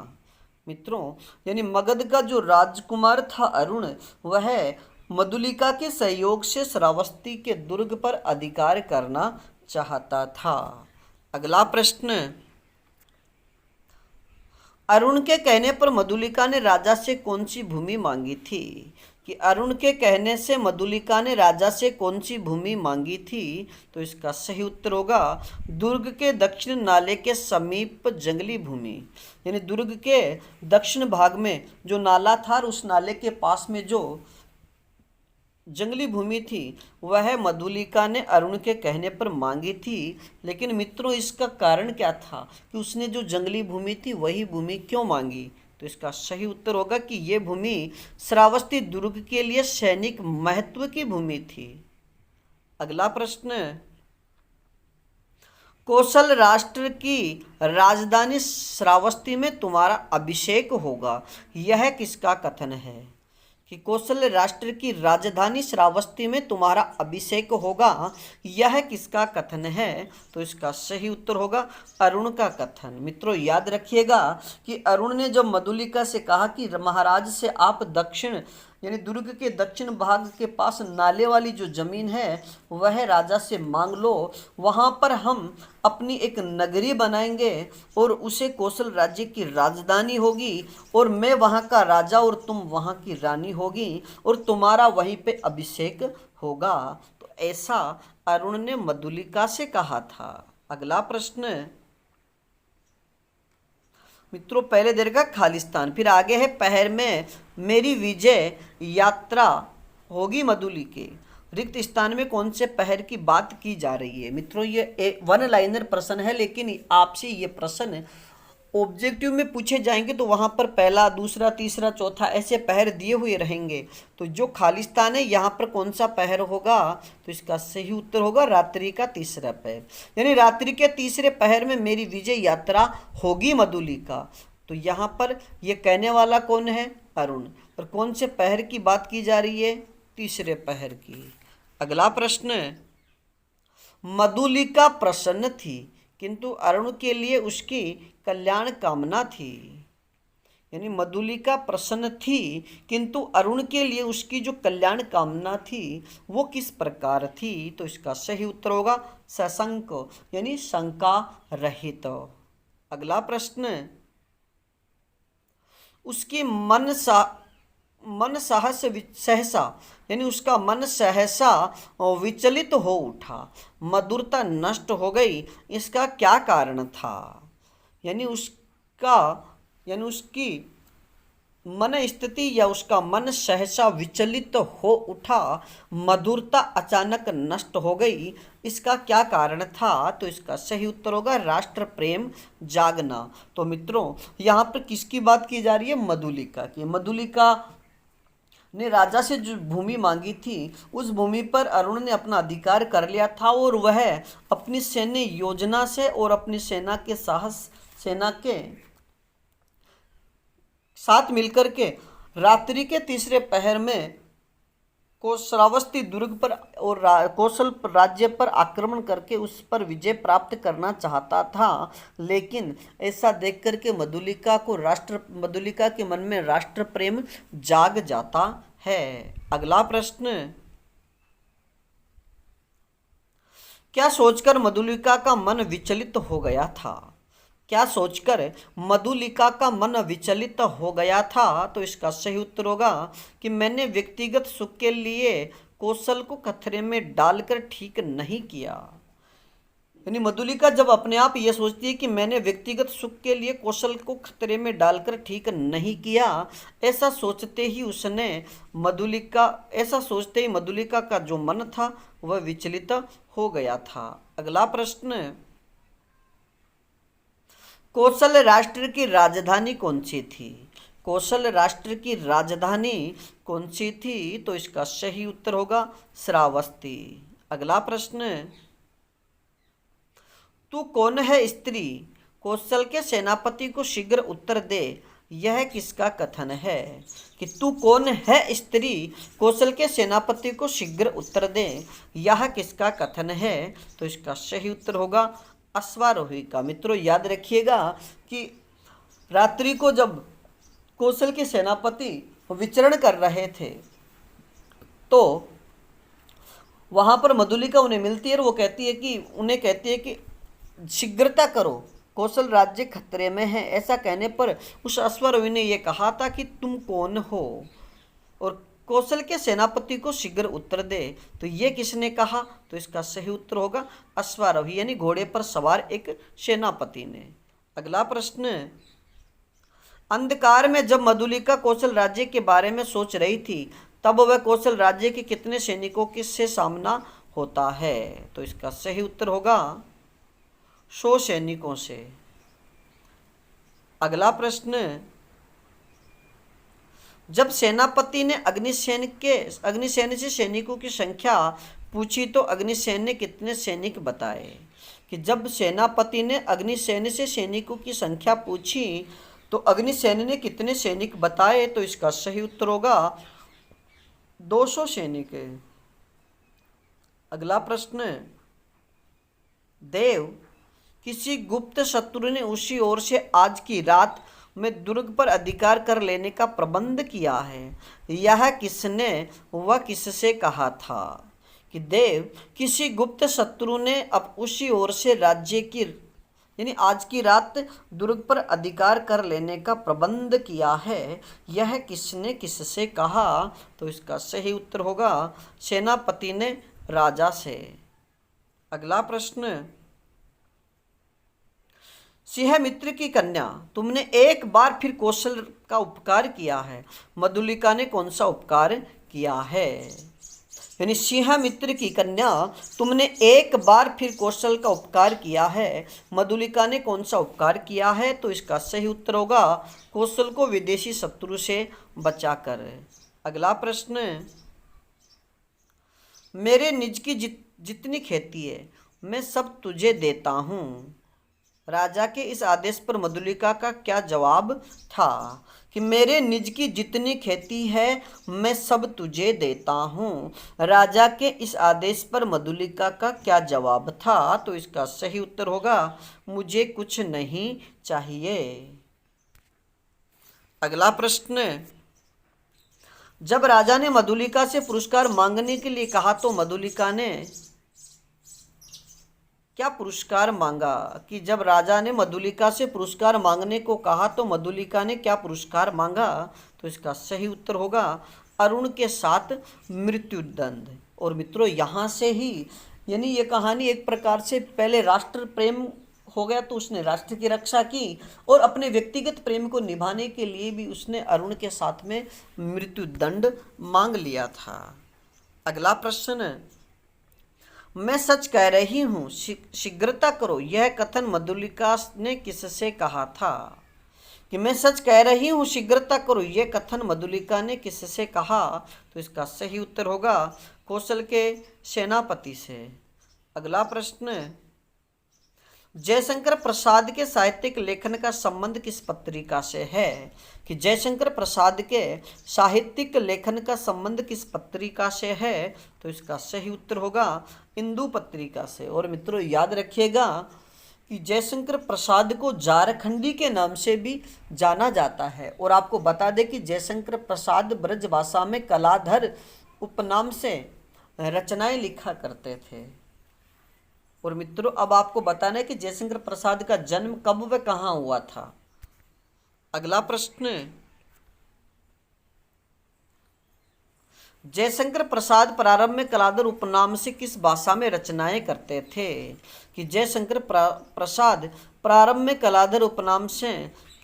मित्रों, यानी मगध का जो राजकुमार था अरुण, वह मधुलिका के सहयोग से श्रावस्ती के दुर्ग पर अधिकार करना चाहता था। अगला प्रश्न, अरुण के कहने पर मधुलिका ने राजा से कौन सी भूमि मांगी थी? कि अरुण के कहने से मधुलिका ने राजा से कौन सी भूमि मांगी थी? तो इसका सही उत्तर होगा दुर्ग के दक्षिण नाले के समीप जंगली भूमि। यानी दुर्ग के दक्षिण भाग में जो नाला था उस नाले के पास में जो जंगली भूमि थी वह मधुलिका ने अरुण के कहने पर मांगी थी। लेकिन मित्रों, इसका कारण क्या था कि उसने जो जंगली भूमि थी वही भूमि क्यों मांगी? तो इसका सही उत्तर होगा कि ये भूमि श्रावस्ती दुर्ग के लिए सैनिक महत्व की भूमि थी। अगला प्रश्न, कौशल राष्ट्र की राजधानी श्रावस्ती में तुम्हारा अभिषेक होगा, यह किसका कथन है? कि कौशल राष्ट्र की राजधानी श्रावस्ती में तुम्हारा अभिषेक होगा, यह किसका कथन है? तो इसका सही उत्तर होगा अरुण का कथन। मित्रों याद रखिएगा कि अरुण ने जब मधुलिका से कहा कि महाराज से आप दक्षिण यानी दुर्ग के दक्षिण भाग के पास नाले वाली जो जमीन है वह राजा से मांग लो, वहां पर हम अपनी एक नगरी बनाएंगे और उसे कौशल राज्य की राजधानी होगी और मैं वहां का राजा और तुम वहां की रानी होगी और तुम्हारा वहीं पे अभिषेक होगा। तो ऐसा अरुण ने मधुलिका से कहा था। अगला प्रश्न, मित्रों पहले दे रखा खालिस्तान, फिर आगे है पहर में मेरी विजय यात्रा होगी मधुली के रिक्त स्थान में कौन से पहर की बात की जा रही है? मित्रों ये वन लाइनर प्रश्न है, लेकिन आपसे ये प्रश्न ऑब्जेक्टिव में पूछे जाएंगे तो वहां पर पहला, दूसरा, तीसरा, चौथा ऐसे पहर दिए हुए रहेंगे। तो जो खालिस्तान है यहाँ पर कौन सा पहर होगा? तो इसका सही उत्तर होगा रात्रि का तीसरा पहर, यानी रात्रि के तीसरे पहर में मेरी विजय यात्रा होगी मधुलिका। तो यहाँ पर ये कहने वाला कौन है? अरुण। और कौन से पहर की बात की जा रही है? तीसरे पहर की। अगला प्रश्न, मधुलिका प्रसन्न थी किंतु अरुण के लिए उसकी कल्याण कामना थी, यानी मधुलिका प्रसन्न थी किंतु अरुण के लिए उसकी जो कल्याण कामना थी वो किस प्रकार थी? तो इसका सही उत्तर होगा सशंक, यानी शंका रहित। अगला प्रश्न, उसकी मन सहसा यानी उसका मन सहसा विचलित हो उठा, मधुरता नष्ट हो गई, इसका क्या कारण था? यानी उसकी मन स्थिति या उसका मन सहसा विचलित हो उठा, मधुरता अचानक नष्ट हो गई, इसका क्या कारण था? तो इसका सही उत्तर होगा राष्ट्र प्रेम जागना। तो मित्रों यहाँ पर किसकी बात की जा रही है? मधुलिका की। मधुलिका ने राजा से जो भूमि मांगी थी उस भूमि पर अरुण ने अपना अधिकार कर लिया था और वह अपनी सैन्य योजना से और अपनी सेना के साथ मिलकर के रात्रि के तीसरे पहर में श्रावस्ती दुर्ग पर और कौशल राज्य पर आक्रमण करके उस पर विजय प्राप्त करना चाहता था, लेकिन ऐसा देख करके मधुलिका के मन में राष्ट्र प्रेम जाग जाता है। अगला प्रश्न, क्या सोचकर मधुलिका का मन विचलित हो गया था? क्या सोचकर मधुलिका का मन विचलित हो गया था? तो इसका सही उत्तर होगा कि मैंने व्यक्तिगत सुख के लिए कौशल को खतरे में डालकर ठीक नहीं किया। यानी मधुलिका जब अपने आप ये सोचती है कि मैंने व्यक्तिगत सुख के लिए कौशल को खतरे में डालकर ठीक नहीं किया, ऐसा सोचते ही मधुलिका का जो मन था वह विचलित हो गया था। अगला प्रश्न, कौशल राष्ट्र की राजधानी कौन सी थी? कौशल राष्ट्र की राजधानी कौन सी थी? तो इसका सही उत्तर होगा श्रावस्ती। अगला प्रश्न, तू कौन है स्त्री? कौशल के सेनापति को शीघ्र उत्तर दे, यह किसका कथन है? कि तू कौन है स्त्री? कौशल के सेनापति को शीघ्र उत्तर दे, यह किसका कथन है? तो इसका सही उत्तर होगा अश्वारोही का। मित्रों याद रखिएगा कि रात्रि को जब कौशल के सेनापति विचरण कर रहे थे तो वहां पर मधुलिका उन्हें मिलती है और वो कहती है कि शीघ्रता करो, कौशल राज्य खतरे में है। ऐसा कहने पर उस अश्वारोही ने यह कहा था कि तुम कौन हो और कौशल के सेनापति को शीघ्र उत्तर दे। तो ये किसने कहा? तो इसका सही उत्तर होगा अश्वारोही, यानी घोड़े पर सवार एक सेनापति ने। अगला प्रश्न, अंधकार में जब मधुलिका कौशल राज्य के बारे में सोच रही थी तब वह कौशल राज्य के कितने सैनिकों से सामना होता है? तो इसका सही उत्तर होगा 100 सैनिकों से। अगला प्रश्न, जब सेनापति ने अग्निसेन से सैनिकों की संख्या पूछी तो अग्निसेन ने कितने सैनिक बताए। कि जब सेनापति ने अग्निसेन से सैनिकों की संख्या पूछी तो अग्निसेन ने कितने सैनिक बताए, तो इसका सही उत्तर होगा 200 सैनिक। अगला प्रश्न, देव, किसी गुप्त शत्रु ने उसी ओर से आज की रात में दुर्ग पर अधिकार कर लेने का प्रबंध किया है, यह किसने व किससे कहा था। कि देव, किसी गुप्त शत्रु ने अब उसी ओर से राज्य की यानी आज की रात दुर्ग पर अधिकार कर लेने का प्रबंध किया है, यह किसने किससे कहा, तो इसका सही उत्तर होगा सेनापति ने राजा से। अगला प्रश्न, सिंह मित्र की कन्या, तुमने एक बार फिर कौशल का उपकार किया है, मधुलिका ने कौन सा उपकार किया है। यानी सिंह मित्र की कन्या, तुमने एक बार फिर कौशल का उपकार किया है, मधुलिका ने कौन सा उपकार किया है, तो इसका सही उत्तर होगा कौशल को विदेशी शत्रु से बचाकर। अगला प्रश्न, मेरे निज की जितनी खेती है मैं सब तुझे देता हूँ, राजा के इस आदेश पर मधुलिका का क्या जवाब था। कि मेरे निज की जितनी खेती है मैं सब तुझे देता हूँ, राजा के इस आदेश पर मधुलिका का क्या जवाब था, तो इसका सही उत्तर होगा मुझे कुछ नहीं चाहिए। अगला प्रश्न, जब राजा ने मधुलिका से पुरस्कार मांगने के लिए कहा तो मधुलिका ने क्या पुरस्कार मांगा। कि जब राजा ने मधुलिका से पुरस्कार मांगने को कहा तो मधुलिका ने क्या पुरस्कार मांगा, तो इसका सही उत्तर होगा अरुण के साथ मृत्युदंड। और मित्रों, यहाँ से ही यानी ये कहानी एक प्रकार से पहले राष्ट्र प्रेम हो गया तो उसने राष्ट्र की रक्षा की, और अपने व्यक्तिगत प्रेम को निभाने के लिए भी उसने अरुण के साथ में मृत्युदंड मांग लिया था। अगला प्रश्न, मैं सच कह रही हूँ शीघ्रता करो, यह कथन मधुलिका ने किससे कहा था। कि मैं सच कह रही हूँ शीघ्रता करो, यह कथन मधुलिका ने किससे कहा, तो इसका सही उत्तर होगा कौशल के सेनापति से। अगला प्रश्न, जयशंकर प्रसाद के साहित्यिक लेखन का संबंध किस पत्रिका से है। कि जयशंकर प्रसाद के साहित्यिक लेखन का संबंध किस पत्रिका से है, तो इसका सही उत्तर होगा इंदु पत्रिका से। और मित्रों, याद रखिएगा कि जयशंकर प्रसाद को झारखंडी के नाम से भी जाना जाता है। और आपको बता दें कि जयशंकर प्रसाद ब्रजभाषा में कलाधर उपनाम से रचनाएं लिखा करते थे। और मित्रों, अब आपको बताना है कि जयशंकर प्रसाद का जन्म कब व कहाँ हुआ था। अगला प्रश्न, जयशंकर प्रसाद प्रारंभ में कलाधर उपनाम से किस भाषा में रचनाएं करते थे। कि जयशंकर प्रसाद प्रारंभ में कलाधर उपनाम से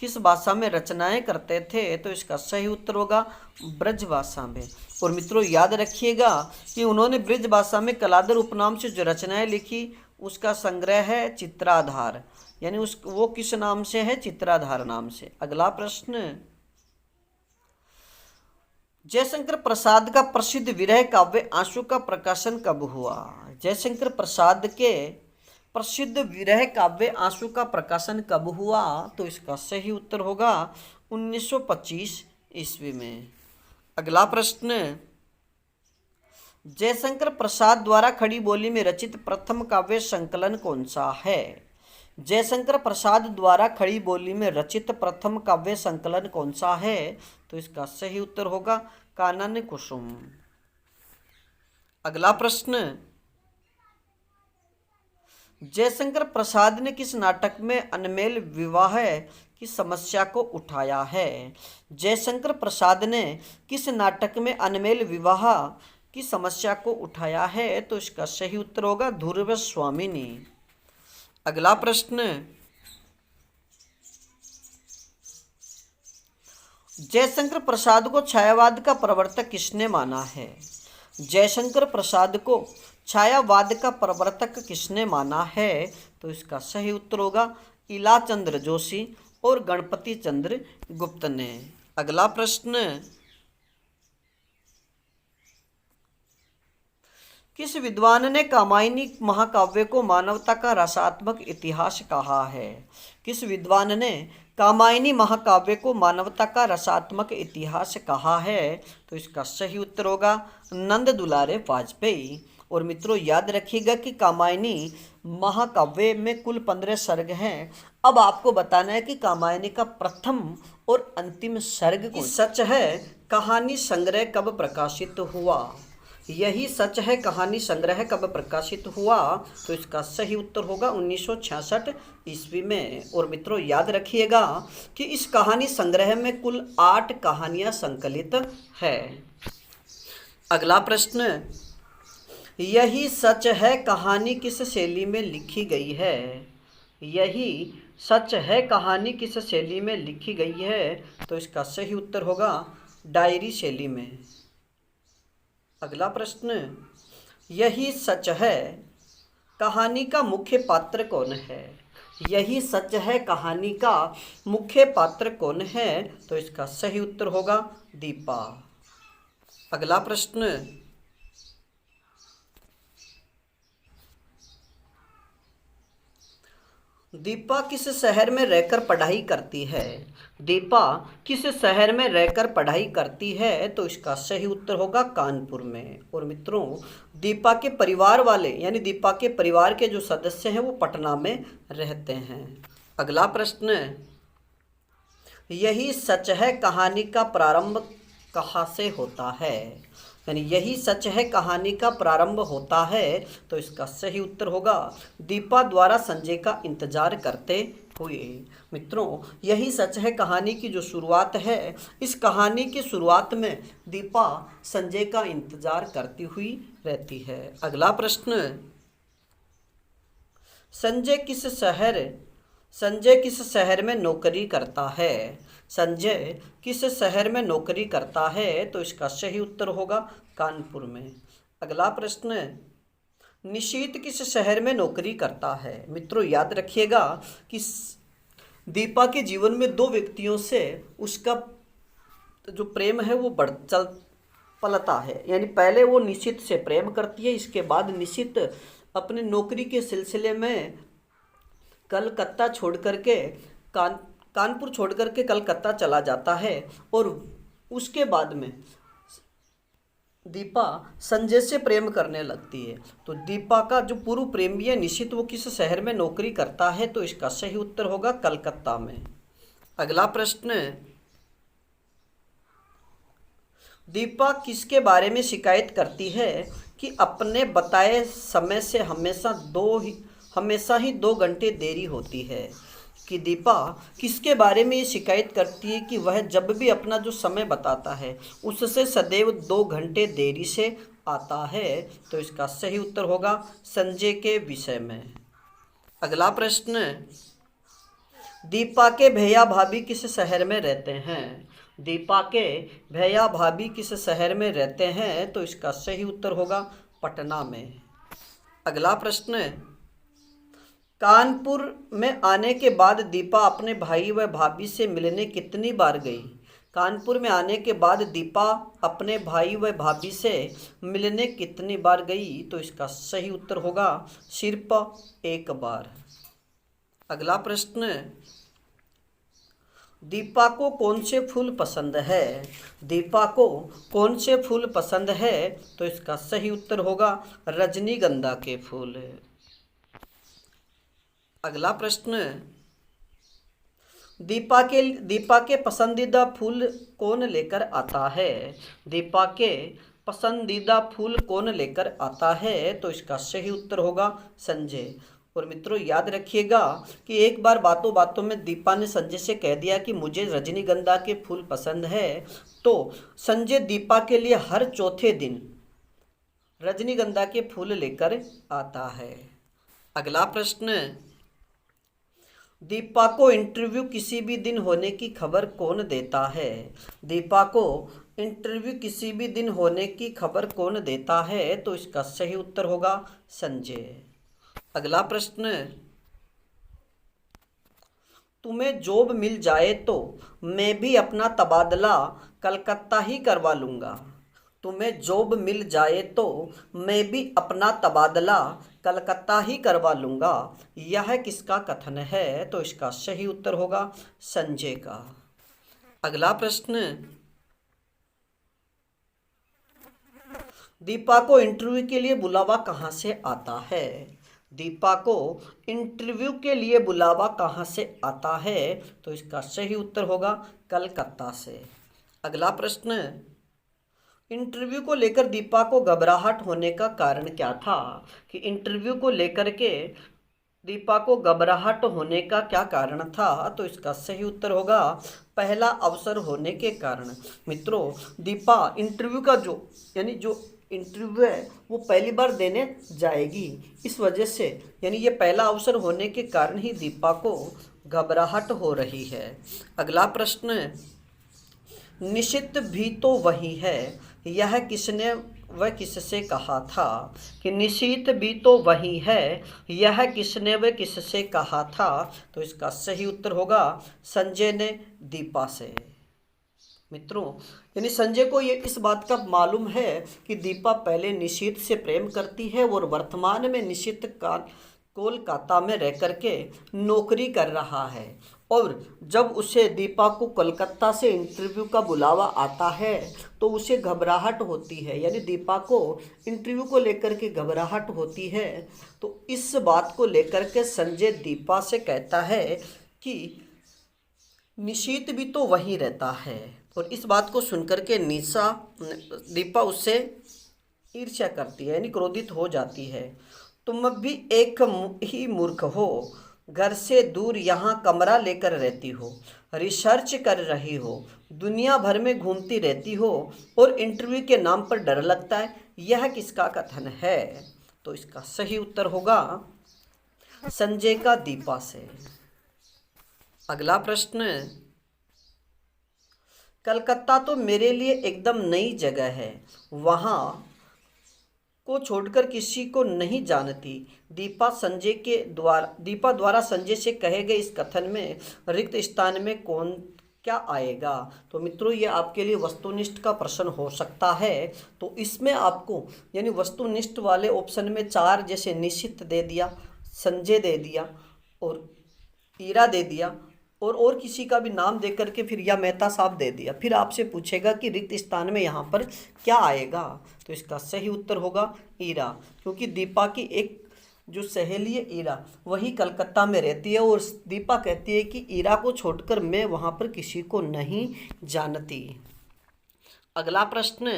किस भाषा में रचनाएं करते थे, तो इसका सही उत्तर होगा ब्रज भाषा में। और मित्रों, याद रखिएगा कि उन्होंने ब्रज भाषा में कलाधर उपनाम से जो रचनाएं लिखी उसका संग्रह है चित्राधार, यानी वो किस नाम से है, चित्राधार नाम से। अगला प्रश्न, जयशंकर प्रसाद का प्रसिद्ध विरह काव्य आंसू का प्रकाशन कब हुआ। जयशंकर प्रसाद के प्रसिद्ध विरह काव्य आंसू का प्रकाशन कब हुआ, तो इसका सही उत्तर होगा 1925 ईस्वी में। अगला प्रश्न, जयशंकर प्रसाद द्वारा खड़ी बोली में रचित प्रथम काव्य संकलन कौन सा है। जयशंकर प्रसाद द्वारा खड़ी बोली में रचित प्रथम काव्य संकलन कौन सा है, तो इसका सही उत्तर होगा कानन कुसुम। अगला प्रश्न, जयशंकर प्रसाद ने किस नाटक में अनमेल विवाह की समस्या को उठाया है। जयशंकर प्रसाद ने किस नाटक में अनमेल विवाह की समस्या को उठाया है, तो इसका सही उत्तर होगा ध्रुव स्वामिनी। अगला प्रश्न, जयशंकर प्रसाद को छायावाद का प्रवर्तक किसने माना है। जयशंकर प्रसाद को छायावाद का प्रवर्तक किसने माना है, तो इसका सही उत्तर होगा इलाचंद्र जोशी और गणपति चंद्र गुप्त ने। अगला प्रश्न, किस विद्वान ने कामायनी महाकाव्य को मानवता का रसात्मक इतिहास कहा है? किस विद्वान ने कामायनी महाकाव्य को मानवता का रसात्मक इतिहास कहा है? तो इसका सही उत्तर होगा नंद दुलारे वाजपेयी। और मित्रों याद रखिएगा कि कामायनी महाकाव्य में कुल 15 सर्ग हैं। अब आपको बताना है कि कामायनी का प्रथम और अंतिम सर्ग कौन? सच है कहानी संग्रह कब प्रकाशित हुआ? यही सच है कहानी संग्रह कब प्रकाशित हुआ? तो इसका सही उत्तर होगा 1966 ईस्वी में। और मित्रों याद रखिएगा कि इस कहानी संग्रह में कुल 8 कहानियां संकलित है। अगला प्रश्न, यही सच है कहानी किस शैली में लिखी गई है? यही सच है कहानी किस शैली में लिखी गई है? तो इसका सही उत्तर होगा डायरी शैली में। अगला प्रश्न, यही सच है कहानी का मुख्य पात्र कौन है? यही सच है कहानी का मुख्य पात्र कौन है? तो इसका सही उत्तर होगा दीपा। अगला प्रश्न, दीपा किस शहर में रहकर पढ़ाई करती है? दीपा किस शहर में रहकर पढ़ाई करती है? तो इसका सही उत्तर होगा कानपुर में। और मित्रों दीपा के परिवार वाले यानी दीपा के परिवार के जो सदस्य हैं वो पटना में रहते हैं। अगला प्रश्न, यही सच है कहानी का प्रारंभ कहाँ से होता है? यानी यही सच है कहानी का प्रारंभ होता है। तो इसका सही उत्तर होगा दीपा द्वारा संजय का इंतजार करते हुए। मित्रों यही सच है कहानी की जो शुरुआत है, इस कहानी की शुरुआत में दीपा संजय का इंतजार करती हुई रहती है। अगला प्रश्न, संजय किस शहर में नौकरी करता है? संजय किस शहर में नौकरी करता है? तो इसका सही उत्तर होगा कानपुर में। अगला प्रश्न, निशीत किस शहर में नौकरी करता है? मित्रों याद रखिएगा कि दीपा के जीवन में 2 व्यक्तियों से उसका जो प्रेम है वो पलता है। यानी पहले वो निशित से प्रेम करती है, इसके बाद निशित अपने नौकरी के सिलसिले में कलकत्ता छोड़ करके कानपुर छोड़ करके कलकत्ता चला जाता है। और उसके बाद में दीपा संजय से प्रेम करने लगती है। तो दीपा का जो पूर्व प्रेमी है निशित, वो किस शहर में नौकरी करता है? तो इसका सही उत्तर होगा कलकत्ता में। अगला प्रश्न, दीपा किसके बारे में शिकायत करती है कि अपने बताए समय से हमेशा ही 2 घंटे देरी होती है? कि दीपा किसके बारे में ये शिकायत करती है कि वह जब भी अपना जो समय बताता है उससे सदैव 2 घंटे देरी से आता है? तो इसका सही उत्तर होगा संजय के विषय में। अगला प्रश्न, दीपा के भैया भाभी किस शहर में रहते हैं? दीपा के भैया भाभी किस शहर में रहते हैं? तो इसका सही उत्तर होगा पटना में। अगला प्रश्न, कानपुर में आने के बाद दीपा अपने भाई व भाभी से मिलने कितनी बार गई? कानपुर में आने के बाद दीपा अपने भाई व भाभी से मिलने कितनी बार गई? तो इसका सही उत्तर होगा सिर्फ 1 बार। अगला प्रश्न, दीपा को कौन से फूल पसंद है? दीपा को कौन से फूल पसंद है? तो इसका सही उत्तर होगा रजनीगंधा के फूल। अगला प्रश्न, दीपा के पसंदीदा फूल कौन लेकर आता है? दीपा के पसंदीदा फूल कौन लेकर आता है? तो इसका सही उत्तर होगा संजय। और मित्रों याद रखिएगा कि एक बार बातों बातों में दीपा ने संजय से कह दिया कि मुझे रजनीगंधा के फूल पसंद है, तो संजय दीपा के लिए हर चौथे दिन रजनीगंधा के फूल लेकर आता है। अगला प्रश्न, दीपा को इंटरव्यू किसी भी दिन होने की खबर कौन देता है? दीपा को इंटरव्यू किसी भी दिन होने की खबर कौन देता है? तो इसका सही उत्तर होगा संजय। अगला प्रश्न, तुम्हें जॉब मिल जाए तो मैं भी अपना तबादला कलकत्ता ही करवा लूँगा। तुम्हें जॉब मिल जाए तो मैं भी अपना तबादला कलकत्ता ही करवा लूँगा। यह किसका कथन है? तो इसका सही उत्तर होगा संजय का। अगला प्रश्न, दीपा को इंटरव्यू के लिए बुलावा कहाँ से आता है? दीपा को इंटरव्यू के लिए बुलावा कहाँ से आता है? तो इसका सही उत्तर होगा कलकत्ता से। अगला प्रश्न, इंटरव्यू को लेकर दीपा को घबराहट होने का कारण क्या था? कि इंटरव्यू को लेकर के दीपा को घबराहट होने का क्या कारण था? तो इसका सही उत्तर होगा पहला अवसर होने के कारण। मित्रों, दीपा इंटरव्यू का जो इंटरव्यू है वो पहली बार देने जाएगी, इस वजह से यानी ये पहला अवसर होने के कारण ही दीपा को घबराहट हो रही है। अगला प्रश्न, निशित भी तो वही है, यह किसने व किससे कहा था? कि निशित भी तो वही है, यह किसने व किससे कहा था? तो इसका सही उत्तर होगा संजय ने दीपा से। मित्रों, यानी संजय को ये इस बात का मालूम है कि दीपा पहले निशित से प्रेम करती है और वर्तमान में निशित का कोलकाता में रह करके नौकरी कर रहा है, और जब उसे दीपा को कलकत्ता से इंटरव्यू का बुलावा आता है तो उसे घबराहट होती है, यानी दीपा को इंटरव्यू को लेकर के घबराहट होती है। तो इस बात को लेकर के संजय दीपा से कहता है कि निशित भी तो वहीं रहता है, और इस बात को सुनकर के दीपा उससे ईर्ष्या करती है, यानी क्रोधित हो जाती है। तुम भी एक ही मूर्ख हो, घर से दूर यहाँ कमरा लेकर रहती हो, रिसर्च कर रही हो, दुनिया भर में घूमती रहती हो, और इंटरव्यू के नाम पर डर लगता है। यह किसका कथन है? तो इसका सही उत्तर होगा संजय का दीपा से। अगला प्रश्न, कलकत्ता तो मेरे लिए एकदम नई जगह है, वहाँ को छोड़कर किसी को नहीं जानती। दीपा द्वारा संजय से कहे गए इस कथन में रिक्त स्थान में कौन क्या आएगा? तो मित्रों, ये आपके लिए वस्तुनिष्ठ का प्रश्न हो सकता है। तो इसमें आपको यानी वस्तुनिष्ठ वाले ऑप्शन में 4 जैसे निशित दे दिया, संजय दे दिया, और ईरा दे दिया, और किसी का भी नाम दे करके फिर या मेहता साहब दे दिया। फिर आपसे पूछेगा कि रिक्त स्थान में यहाँ पर क्या आएगा? तो इसका सही उत्तर होगा ईरा, क्योंकि दीपा की एक जो सहेली है ईरा, वही कलकत्ता में रहती है, और दीपा कहती है कि ईरा को छोड़कर मैं वहाँ पर किसी को नहीं जानती। अगला प्रश्न,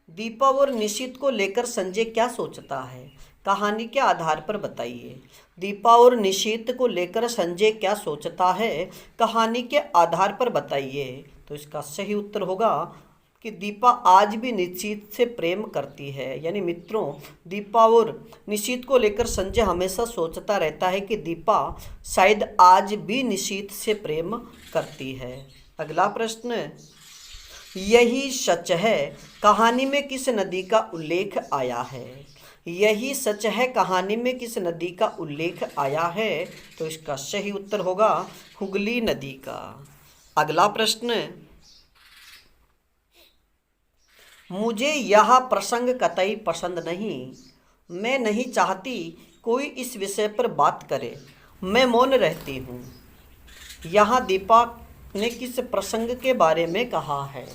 दीपा और निशित को लेकर संजय क्या सोचता है? कहानी के आधार पर बताइए। दीपा और निशित को लेकर संजय क्या सोचता है? कहानी के आधार पर बताइए। तो इसका सही उत्तर होगा कि दीपा आज भी निशित से प्रेम करती है। यानी मित्रों, दीपा और निशित को लेकर संजय हमेशा सोचता रहता है कि दीपा शायद आज भी निशित से प्रेम करती है। अगला प्रश्न, यही सच है, कहानी में किस नदी का उल्लेख आया है? यही सच है, कहानी में किस नदी का उल्लेख आया है? तो इसका सही उत्तर होगा हुगली नदी का। अगला प्रश्न, मुझे यह प्रसंग कतई पसंद नहीं, मैं नहीं चाहती कोई इस विषय पर बात करे, मैं मौन रहती हूँ। यहाँ दीपा ने किस प्रसंग के बारे में कहा है?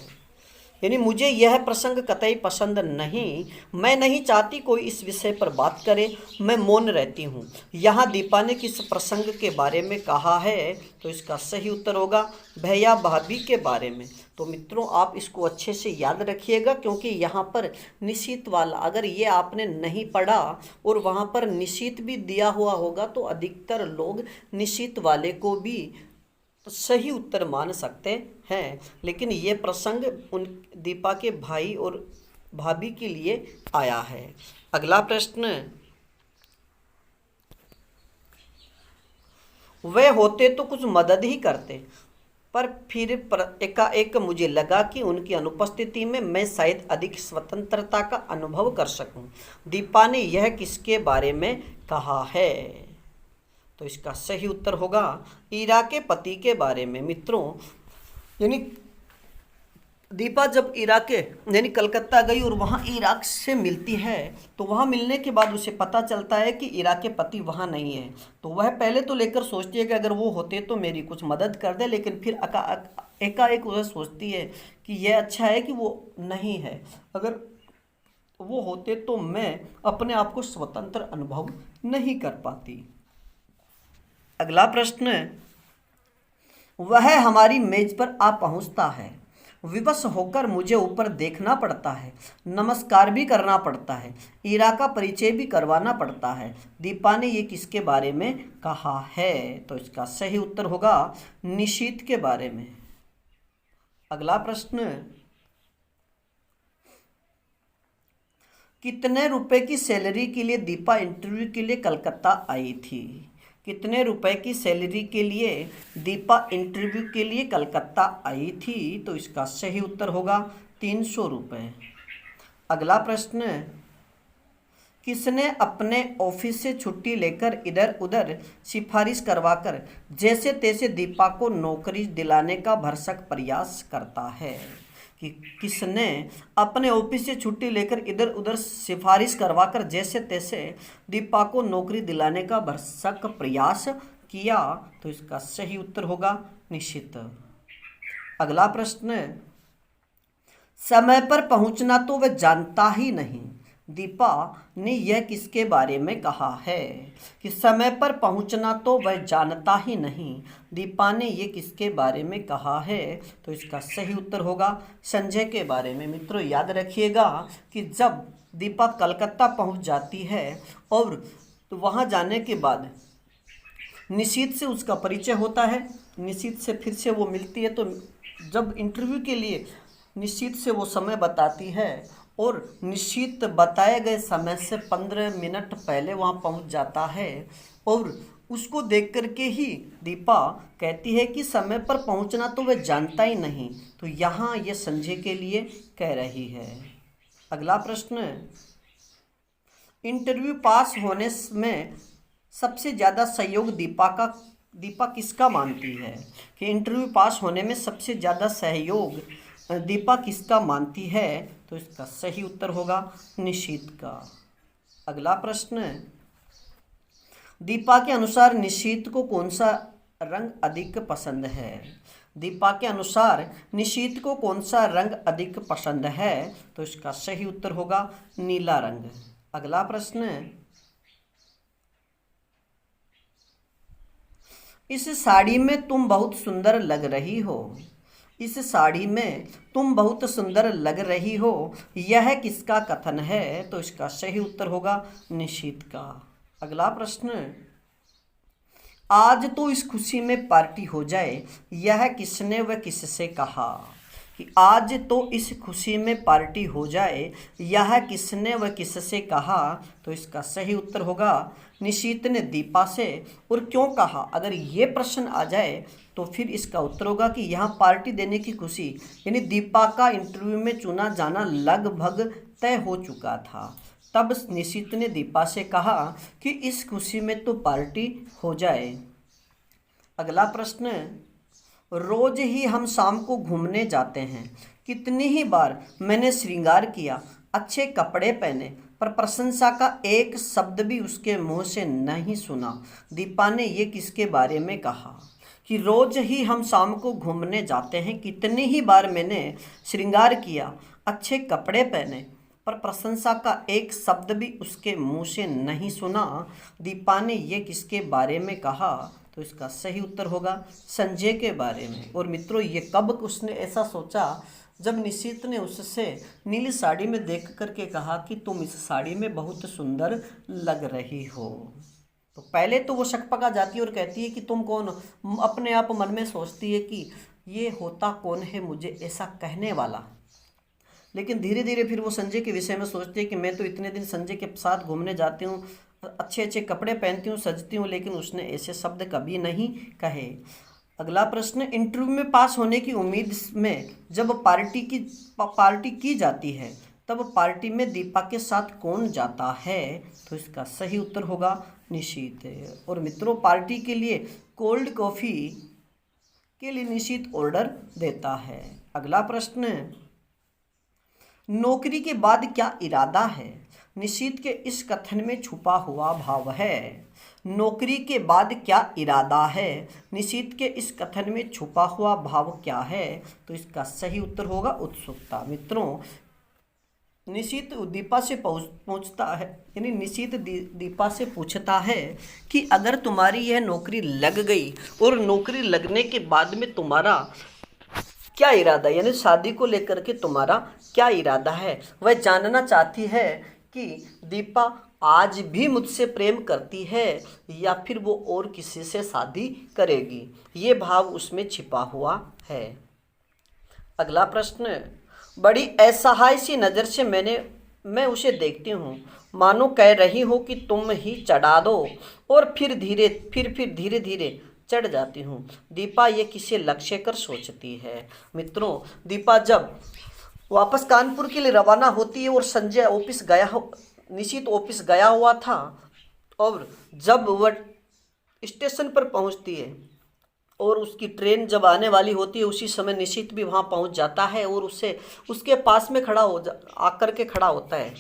यानी मुझे यह प्रसंग कतई पसंद नहीं, मैं नहीं चाहती कोई इस विषय पर बात करे, मैं मौन रहती हूँ। यहाँ दीपा ने किस प्रसंग के बारे में कहा है? तो इसका सही उत्तर होगा भैया भाभी के बारे में। तो मित्रों, आप इसको अच्छे से याद रखिएगा, क्योंकि यहाँ पर निशित वाला अगर ये आपने नहीं पढ़ा और वहाँ पर निशित भी दिया हुआ होगा तो अधिकतर लोग निशित वाले को भी सही उत्तर मान सकते हैं, लेकिन ये प्रसंग उन दीपा के भाई और भाभी के लिए आया है। अगला प्रश्न, वे होते तो कुछ मदद ही करते, पर फिर एकाएक मुझे लगा कि उनकी अनुपस्थिति में मैं शायद अधिक स्वतंत्रता का अनुभव कर सकूं। दीपा ने यह किसके बारे में कहा है? तो इसका सही उत्तर होगा ईरा के पति के बारे में। मित्रों, यानी दीपा जब इराक यानी कलकत्ता गई और वहाँ इराक से मिलती है, तो वहाँ मिलने के बाद उसे पता चलता है कि इराक के पति वहाँ नहीं है। तो वह पहले तो लेकर सोचती है कि अगर वो होते तो मेरी कुछ मदद कर दे, लेकिन फिर एकाएक वह सोचती है कि यह अच्छा है कि वो नहीं है। अगर वो होते तो मैं अपने आप को स्वतंत्र अनुभव नहीं कर पाती। अगला प्रश्न, वह हमारी मेज पर आ पहुंचता है। विवश होकर मुझे ऊपर देखना पड़ता है, नमस्कार भी करना पड़ता है, ईरा का परिचय भी करवाना पड़ता है। दीपा ने ये किसके बारे में कहा है? तो इसका सही उत्तर होगा निशीथ के बारे में। अगला प्रश्न, कितने रुपए की सैलरी के लिए दीपा इंटरव्यू के लिए कलकत्ता आई थी? कितने रुपए की सैलरी के लिए दीपा इंटरव्यू के लिए कलकत्ता आई थी? तो इसका सही उत्तर होगा 300 रुपये। अगला प्रश्न, किसने अपने ऑफिस से छुट्टी लेकर इधर उधर सिफारिश करवाकर जैसे तैसे दीपा को नौकरी दिलाने का भरसक प्रयास करता है? कि किसने अपने ऑफिस से छुट्टी लेकर इधर उधर सिफारिश करवाकर जैसे तैसे दीपा को नौकरी दिलाने का भरसक प्रयास किया? तो इसका सही उत्तर होगा निश्चित। अगला प्रश्न, समय पर पहुंचना तो वह जानता ही नहीं। दीपा ने यह किसके बारे में कहा है? कि समय पर पहुंचना तो वह जानता ही नहीं। दीपा ने यह किसके बारे में कहा है? तो इसका सही उत्तर होगा संजय के बारे में। मित्रों याद रखिएगा कि जब दीपा कलकत्ता पहुंच जाती है और तो वहां जाने के बाद निशीथ से उसका परिचय होता है, निशीथ से फिर से वो मिलती है। तो जब इंटरव्यू के लिए निशीथ से वो समय बताती है और निश्चित बताए गए समय से 15 मिनट पहले वहाँ पहुँच जाता है और उसको देख करके ही दीपा कहती है कि समय पर पहुँचना तो वह जानता ही नहीं। तो यहाँ ये संजय के लिए कह रही है। अगला प्रश्न, इंटरव्यू पास होने में सबसे ज़्यादा सहयोग दीपा किसका मानती है? कि इंटरव्यू पास होने में सबसे ज़्यादा सहयोग दीपा किसका मानती है? तो इसका सही उत्तर होगा निशीथ का। अगला प्रश्न, दीपा के अनुसार निशीथ को कौन सा रंग अधिक पसंद है? दीपा के अनुसार निशीथ को कौन सा रंग अधिक पसंद है? तो इसका सही उत्तर होगा नीला रंग। अगला प्रश्न, इस साड़ी में तुम बहुत सुंदर लग रही हो। इस साड़ी में तुम बहुत सुंदर लग रही हो, यह किसका कथन है? तो इसका सही उत्तर होगा निशीथ का। अगला प्रश्न, आज तो इस खुशी में पार्टी हो जाए, यह किसने व किससे कहा? कि आज तो इस खुशी में पार्टी हो जाए, यह किसने व किससे कहा? तो इसका सही उत्तर होगा निशीथ ने दीपा से। और क्यों कहा? अगर ये प्रश्न आ जाए तो फिर इसका उत्तर होगा कि यहाँ पार्टी देने की खुशी यानी दीपा का इंटरव्यू में चुना जाना लगभग तय हो चुका था। तब निशीथ ने दीपा से कहा कि इस खुशी में तो पार्टी हो जाए। अगला प्रश्न, रोज ही हम शाम को घूमने जाते हैं, कितनी ही बार मैंने श्रृंगार किया, अच्छे कपड़े पहने, पर प्रशंसा का एक शब्द भी उसके मुंह से नहीं सुना। दीपा ने ये किसके बारे में कहा? कि रोज ही हम शाम को घूमने जाते हैं, कितनी ही बार मैंने श्रृंगार किया, अच्छे कपड़े पहने, पर प्रशंसा का एक शब्द भी उसके मुंह से नहीं सुना। दीपा ने ये किसके बारे में कहा? तो इसका सही उत्तर होगा संजय के बारे में। और मित्रों ये कब उसने ऐसा सोचा? जब निशीथ ने उससे नीली साड़ी में देख करके कहा कि तुम इस साड़ी में बहुत सुंदर लग रही हो। तो पहले तो वो शकपका जाती है और कहती है कि तुम कौन? अपने आप मन में सोचती है कि ये होता कौन है मुझे ऐसा कहने वाला। लेकिन धीरे धीरे फिर वो संजय के विषय में सोचती है कि मैं तो इतने दिन संजय के साथ घूमने जाती हूँ, अच्छे अच्छे कपड़े पहनती हूँ, सजती हूँ, लेकिन उसने ऐसे शब्द कभी नहीं कहे। अगला प्रश्न, इंटरव्यू में पास होने की उम्मीद में जब पार्टी की जाती है, तब पार्टी में दीपा के साथ कौन जाता है? तो इसका सही उत्तर होगा निशीथ। और मित्रों पार्टी के लिए कोल्ड कॉफ़ी के लिए निशीथ ऑर्डर देता है। अगला प्रश्न, नौकरी के बाद क्या इरादा है? निशित के इस कथन में छुपा हुआ भाव है। नौकरी के बाद क्या इरादा है? निशित के इस कथन में छुपा हुआ भाव क्या है? तो इसका सही उत्तर होगा उत्सुकता। मित्रों, निशित दीपा से पूछता है, यानी निशित दीपा से पूछता है कि अगर तुम्हारी यह नौकरी लग गई और नौकरी लगने के बाद में तुम्हारा क्या इरादा, यानी शादी को लेकर के तुम्हारा क्या इरादा है। वह जानना चाहती है कि दीपा आज भी मुझसे प्रेम करती है या फिर वो और किसी से शादी करेगी। ये भाव उसमें छिपा हुआ है। अगला प्रश्न, बड़ी असहाय सी नज़र से मैं उसे देखती हूँ, मानो कह रही हो कि तुम ही चढ़ा दो, और फिर धीरे धीरे चढ़ जाती हूँ। दीपा ये किसे लक्ष्य कर सोचती है? मित्रों, दीपा जब वापस कानपुर के लिए रवाना होती है और संजय ऑफिस गया हो, निशित ऑफिस गया हुआ था, और जब वह स्टेशन पर पहुंचती है और उसकी ट्रेन जब आने वाली होती है, उसी समय निशित भी वहां पहुंच जाता है और उसके पास में आकर के खड़ा होता है,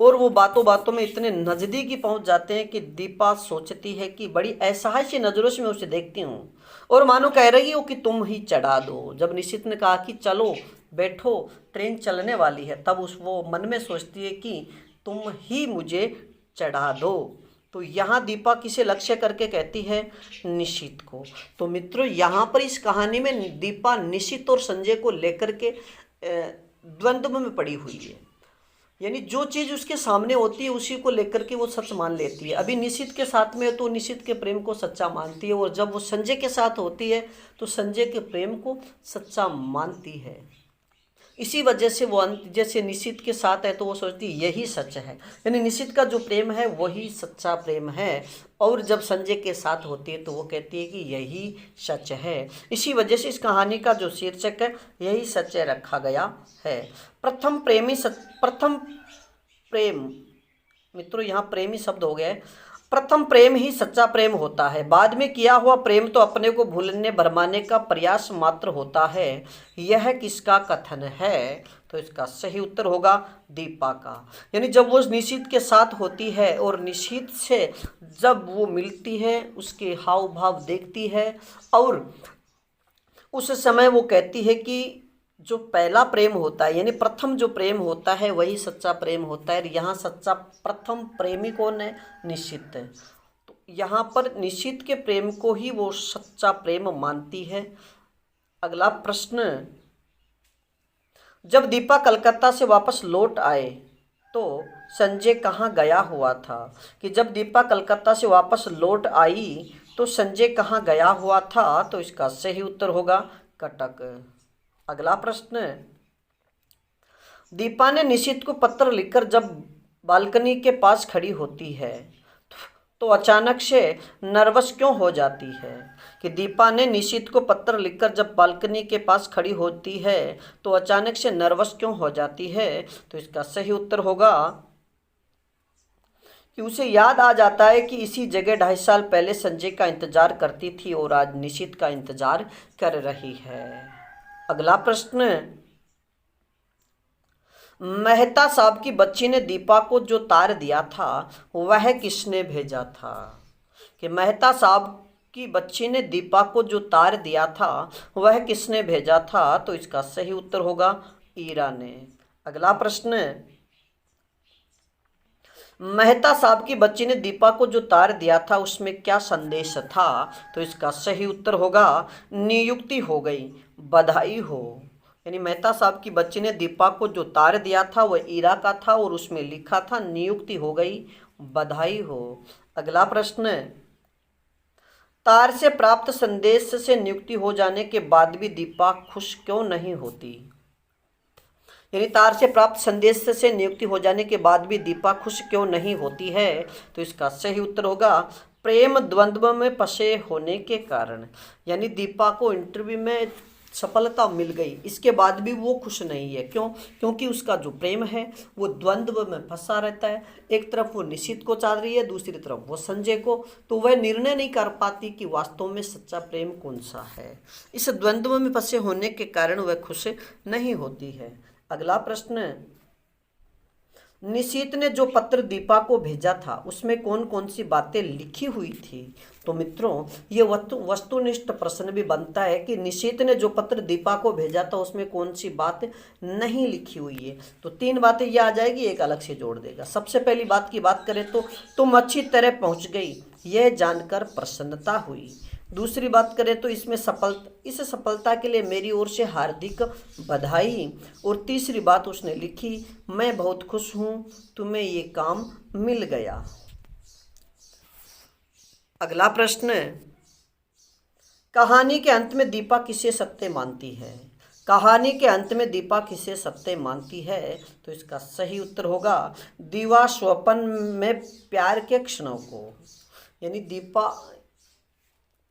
और वो बातों बातों में इतने नज़दीकी पहुंच जाते हैं कि दीपा सोचती है कि बड़ी असहाय सी नज़रों से मैं उसे देखती हूँ और मानो कह रही हो कि तुम ही चढ़ा दो। जब निशित ने कहा कि चलो बैठो, ट्रेन चलने वाली है, तब वो मन में सोचती है कि तुम ही मुझे चढ़ा दो। तो यहाँ दीपा किसे लक्ष्य करके कहती है? निशित को। तो मित्रों, यहाँ पर इस कहानी में दीपा निशित और संजय को लेकर के द्वंद्व में पड़ी हुई है, यानी जो चीज़ उसके सामने होती है उसी को लेकर के वो सच मान लेती है। अभी निशित के साथ में तो निशित के प्रेम को सच्चा मानती है, और जब वो संजय के साथ होती है तो संजय के प्रेम को सच्चा मानती है। इसी वजह से वो जैसे निशित के साथ है तो वो सोचती है यही सच है, यानी निशित का जो प्रेम है वही सच्चा प्रेम है, और जब संजय के साथ होती है तो वो कहती है कि यही सच है। इसी वजह से इस कहानी का जो शीर्षक है यही सच है रखा गया है। प्रथम प्रेम, मित्रों यहाँ प्रेमी शब्द हो गया है। प्रथम प्रेम ही सच्चा प्रेम होता है, बाद में किया हुआ प्रेम तो अपने को भूलने भरमाने का प्रयास मात्र होता है। यह किसका कथन है? तो इसका सही उत्तर होगा दीपा का। यानी जब वो निशित के साथ होती है और निशित से जब वो मिलती है, उसके हाव भाव देखती है, और उस समय वो कहती है कि जो पहला प्रेम होता है, यानी प्रथम जो प्रेम होता है वही सच्चा प्रेम होता है। यहाँ सच्चा प्रथम प्रेमी कौन है? निशित है। तो यहाँ पर निशित के प्रेम को ही वो सच्चा प्रेम मानती है। अगला प्रश्न, जब दीपा कलकत्ता से वापस लौट आए तो संजय कहाँ गया हुआ था? कि जब दीपा कलकत्ता से वापस लौट आई तो संजय कहाँ गया हुआ था? तो इसका सही उत्तर होगा कटक। अगला प्रश्न, दीपा ने निशित को पत्र लिखकर जब बालकनी के पास खड़ी होती है तो अचानक से नर्वस क्यों हो जाती है? कि दीपा ने निशित को पत्र लिखकर जब बालकनी के पास खड़ी होती है तो अचानक से नर्वस क्यों हो जाती है? तो इसका सही उत्तर होगा कि उसे याद आ जाता है कि इसी जगह 2.5 साल पहले संजय का इंतजार करती थी और आज निशित का इंतजार कर रही है। अगला प्रश्न, मेहता साहब की बच्ची ने दीपा को जो तार दिया था वह किसने भेजा था? कि मेहता साहब की बच्ची ने दीपा को जो तार दिया था वह किसने भेजा था? तो इसका सही उत्तर होगा ईरा ने। अगला प्रश्न, मेहता साहब की बच्ची ने दीपा को जो तार दिया था उसमें क्या संदेश था? तो इसका सही उत्तर होगा नियुक्ति हो गई, बधाई हो। यानी मेहता साहब की बच्ची ने दीपा को जो तार दिया था वह ईरा का था और उसमें लिखा था नियुक्ति हो गई, बधाई हो। अगला प्रश्न, तार से प्राप्त संदेश से नियुक्ति हो जाने के बाद भी दीपा खुश क्यों नहीं होती? यानी तार से प्राप्त संदेश से नियुक्ति हो जाने के बाद भी दीपा खुश क्यों नहीं होती है? तो इसका सही उत्तर होगा प्रेम द्वंद्व में फंसे होने के कारण। यानी दीपा को इंटरव्यू में सफलता मिल गई, इसके बाद भी वो खुश नहीं है। क्यों? क्योंकि उसका जो प्रेम है वो द्वंद्व में फंसा रहता है। एक तरफ वो निशित को चाह रही है, दूसरी तरफ वो संजय को, तो वह निर्णय नहीं कर पाती कि वास्तव में सच्चा प्रेम कौन सा है। इस द्वंद्व में फंसे होने के कारण वह खुश नहीं होती है। अगला प्रश्न, निशीत ने जो पत्र दीपा को भेजा था उसमें कौन कौन सी बातें लिखी हुई थी? तो मित्रों, ये वस्तुनिष्ठ प्रश्न भी बनता है कि निशीत ने जो पत्र दीपा को भेजा था उसमें कौन सी बात नहीं लिखी हुई है। तो 3 बातें ये आ जाएगी, एक अलग से जोड़ देगा। सबसे पहली बात की बात करें तो तुम अच्छी तरह पहुंच गई, यह जानकर प्रसन्नता हुई। दूसरी बात करें तो इस सफलता के लिए मेरी ओर से हार्दिक बधाई। और तीसरी बात उसने लिखी, मैं बहुत खुश हूं, तुम्हें ये काम मिल गया। अगला प्रश्न, कहानी के अंत में दीपा किसे सत्य मानती है? कहानी के अंत में दीपा किसे सत्य मानती है? तो इसका सही उत्तर होगा दीवा स्वप्न में प्यार के क्षणों को। यानी दीपा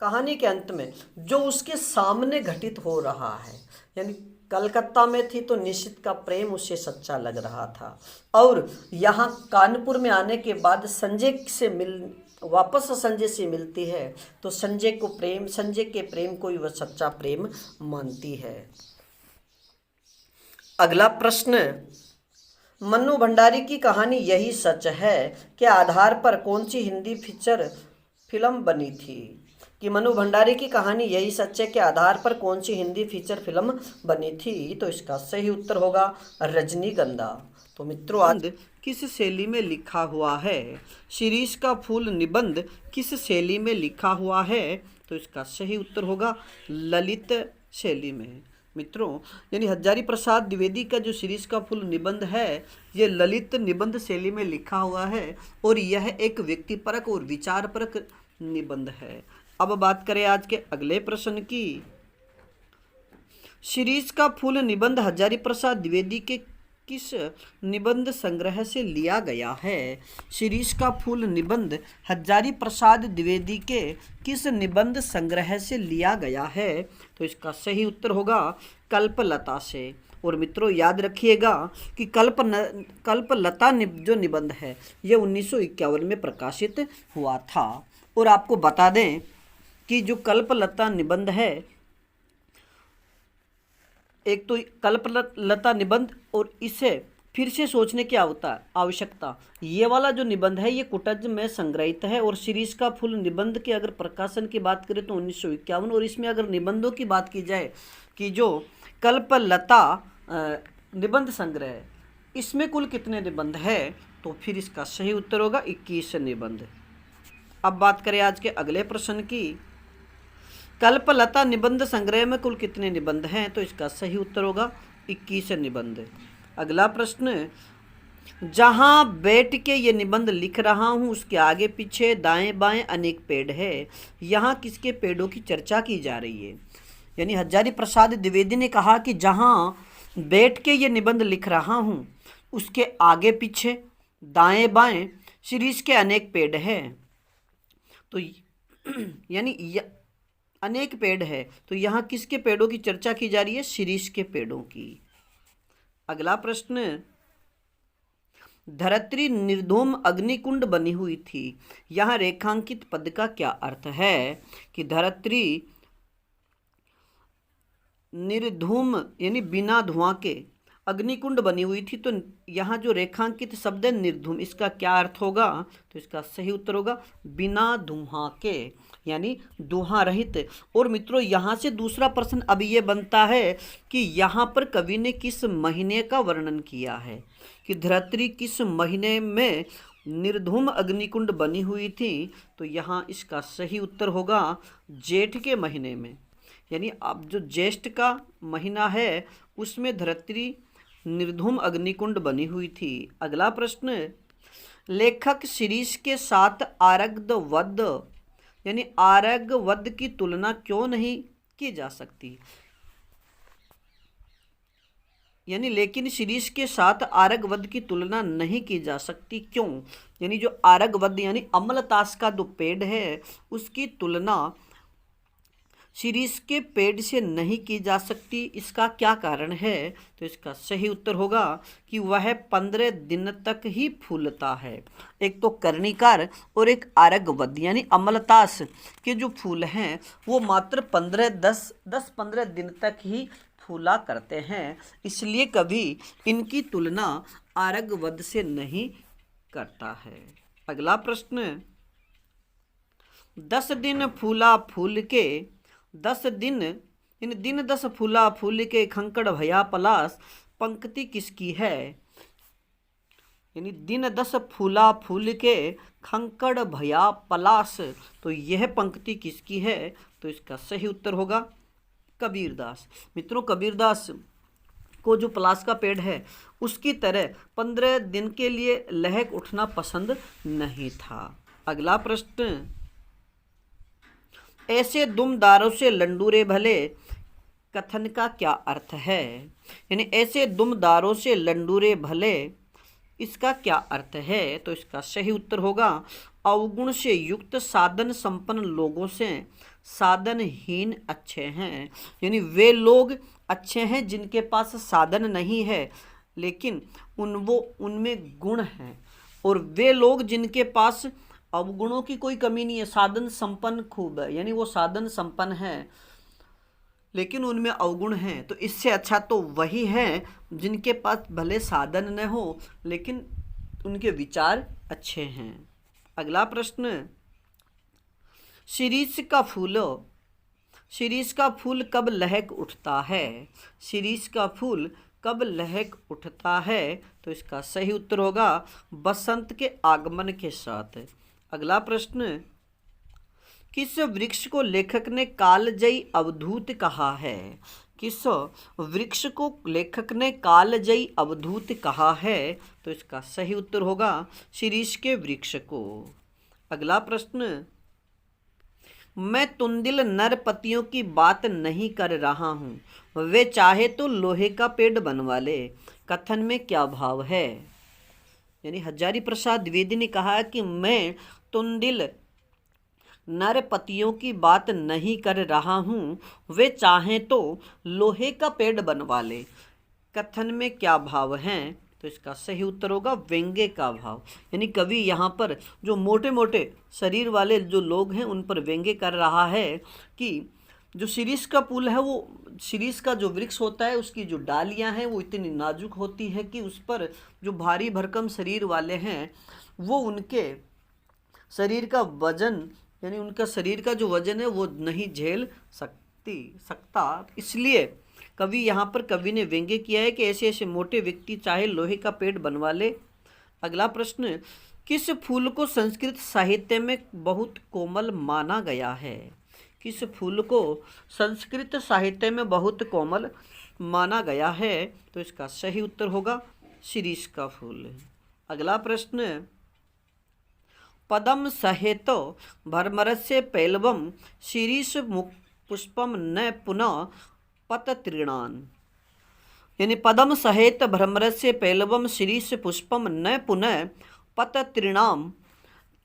कहानी के अंत में जो उसके सामने घटित हो रहा है, यानी कलकत्ता में थी तो निशित का प्रेम उसे सच्चा लग रहा था, और यहाँ कानपुर में आने के बाद वापस संजय से मिलती है तो संजय के प्रेम को ही वह सच्चा प्रेम मानती है। अगला प्रश्न, मन्नू भंडारी की कहानी यही सच है के आधार पर कौन सी हिंदी फीचर फिल्म बनी थी? कि मन्नू भंडारी की कहानी यही सच है के आधार पर कौन सी हिंदी फीचर फिल्म बनी थी? तो इसका सही उत्तर होगा रजनीगंधा। तो मित्रों, आज किस शैली में लिखा हुआ है? शिरीष का फूल निबंध किस शैली में लिखा हुआ है? तो इसका सही उत्तर होगा ललित शैली में। मित्रों, यानी हजारी प्रसाद द्विवेदी का जो शिरीष का फूल निबंध है ये ललित निबंध शैली में लिखा हुआ है और यह एक व्यक्तिपरक और विचारपरक निबंध है। अब बात करें आज के अगले प्रश्न की। शिरीष का फूल निबंध हजारी प्रसाद द्विवेदी के किस निबंध संग्रह से लिया गया है? शिरीष का फूल निबंध हजारी प्रसाद द्विवेदी के किस निबंध संग्रह से लिया गया है? तो इसका सही उत्तर होगा कल्पलता से। और मित्रों, याद रखिएगा कि कल्पलता जो निबंध है ये 1951 में प्रकाशित हुआ था। और आपको बता दें कि जो कल्पलता निबंध है, एक तो कल्पलता निबंध और इसे फिर से सोचने की आवश्यकता, ये वाला जो निबंध है ये कुटज में संग्रहित है। और शिरीष का फूल निबंध के अगर प्रकाशन की बात करें तो 1951। और इसमें अगर निबंधों की बात की जाए कि जो कल्पलता निबंध संग्रह, इसमें कुल कितने निबंध है? तो फिर इसका सही उत्तर होगा 21 निबंध। अब बात करें आज के अगले प्रश्न की। कल्पलता निबंध संग्रह में कुल कितने निबंध हैं? तो इसका सही उत्तर होगा 21 निबंध। अगला प्रश्न, जहां बैठ के ये निबंध लिख रहा हूं उसके आगे पीछे दाएं बाएं अनेक पेड़ है, यहाँ किसके पेड़ों की चर्चा की जा रही है? यानी हजारी प्रसाद द्विवेदी ने कहा कि जहां बैठ के ये निबंध लिख रहा हूं उसके आगे पीछे दाएं बाएं शिरीष के अनेक पेड़ हैं। तो यानी अनेक पेड़ है, तो यहाँ किसके पेड़ों की चर्चा की जा रही है? शिरीष के पेड़ों की। अगला प्रश्न, धरित्री निर्धूम अग्निकुंड बनी हुई थी, यहाँ रेखांकित पद का क्या अर्थ है? कि धरित्री निर्धूम यानी बिना धुआं के अग्निकुंड बनी हुई थी, तो यहाँ जो रेखांकित शब्द है निर्धूम, इसका क्या अर्थ होगा? तो इसका सही उत्तर होगा बिना धुआं के, यानी धुआं रहित। और मित्रों, यहाँ से दूसरा प्रश्न अब ये बनता है कि यहाँ पर कवि ने किस महीने का वर्णन किया है? कि धरित्री किस महीने में निर्धूम अग्निकुंड बनी हुई थी? तो यहाँ इसका सही उत्तर होगा जेठ के महीने में, यानी अब जो ज्येष्ठ का महीना है उसमें धरित्री निर्धूम अग्निकुंड बनी हुई थी। अगला प्रश्न, लेखक शिरीष के साथ आरग्धवध यानी आरग्धवध की तुलना क्यों नहीं की जा सकती? यानी लेकिन शिरीष के साथ आरग्धवध की तुलना नहीं की जा सकती, क्यों? यानी जो आरग्धवध यानी अमलतास का जो पेड़ है उसकी तुलना शिरीष के पेड़ से नहीं की जा सकती, इसका क्या कारण है? तो इसका सही उत्तर होगा कि वह 15 दिन तक ही फूलता है। एक तो कर्णिकार और एक आरगवद यानी अमलतास के जो फूल हैं वो मात्र 10-15 दिन तक ही फूला करते हैं, इसलिए कभी इनकी तुलना आरगवद से नहीं करता है। अगला प्रश्न, 10 दिन फूला फूल के 10 दिन इन दिन 10 फूला फूल के खंकड़ भया पलास, पंक्ति किसकी है? यानी दिन 10 फूला फूल के खंकड़ भया पलास, तो यह पंक्ति किसकी है? तो इसका सही उत्तर होगा कबीरदास। मित्रों, कबीरदास को जो पलास का पेड़ है उसकी तरह 15 दिन के लिए लहक उठना पसंद नहीं था। अगला प्रश्न, ऐसे दुमदारों से लंडूरे भले, कथन का क्या अर्थ है? यानी ऐसे दुमदारों से लंडूरे भले, इसका क्या अर्थ है? तो इसका सही उत्तर होगा अवगुण से युक्त साधन संपन्न लोगों से साधनहीन अच्छे हैं। यानी वे लोग अच्छे हैं जिनके पास साधन नहीं है लेकिन उनमें गुण हैं, और वे लोग जिनके पास अवगुणों की कोई कमी नहीं है, साधन संपन्न खूब है, यानी वो साधन संपन्न है लेकिन उनमें अवगुण हैं, तो इससे अच्छा तो वही है जिनके पास भले साधन न हो लेकिन उनके विचार अच्छे हैं। अगला प्रश्न, शिरीष का फूल कब लहक उठता है? शिरीष का फूल कब लहक उठता है? तो इसका सही उत्तर होगा बसंत के आगमन के साथ। अगला प्रश्न, किस वृक्ष को लेखक ने कालजयी अवधूत कहा है? किस वृक्ष को लेखक ने कालजयी अवधूत कहा है? तो इसका सही उत्तर होगा शिरीष के वृक्ष को। अगला प्रश्न, मैं तुंदिल नरपतियों की बात नहीं कर रहा हूँ, वे चाहे तो लोहे का पेड़ बनवा ले, कथन में क्या भाव है? यानी हजारी प्रसाद द्विवेदी ने कहा कि मैं तुंदिल नरपतियों की बात नहीं कर रहा हूँ, वे चाहें तो लोहे का पेड़ बनवा ले, कथन में क्या भाव हैं? तो इसका सही उत्तर होगा व्यंग्य का भाव। यानी कवि यहाँ पर जो मोटे मोटे शरीर वाले जो लोग हैं उन पर व्यंग्य कर रहा है कि जो शिरीष का पुल है, वो शिरीष का जो वृक्ष होता है उसकी जो डालियाँ हैं वो इतनी नाजुक होती है कि उस पर जो भारी भरकम शरीर वाले हैं वो उनके शरीर का वजन, यानी उनका शरीर का जो वजन है वो नहीं झेल सकता। इसलिए कवि यहाँ पर कवि ने व्यंग्य किया है कि ऐसे ऐसे मोटे व्यक्ति चाहे लोहे का पेड़ बनवा ले। अगला प्रश्न, किस फूल को संस्कृत साहित्य में बहुत कोमल माना गया है? किस फूल को संस्कृत साहित्य में बहुत कोमल माना गया है? तो इसका सही उत्तर होगा शिरीष का फूल। अगला प्रश्न, पदम सहेतो भ्रमरस्य पैलवम शिरीष पुष्पम न पुनः पततृणान। यानी पदम सहेत भ्रमरस्य पैलवम शिरीष पुष्पम न पुनः पततृणाम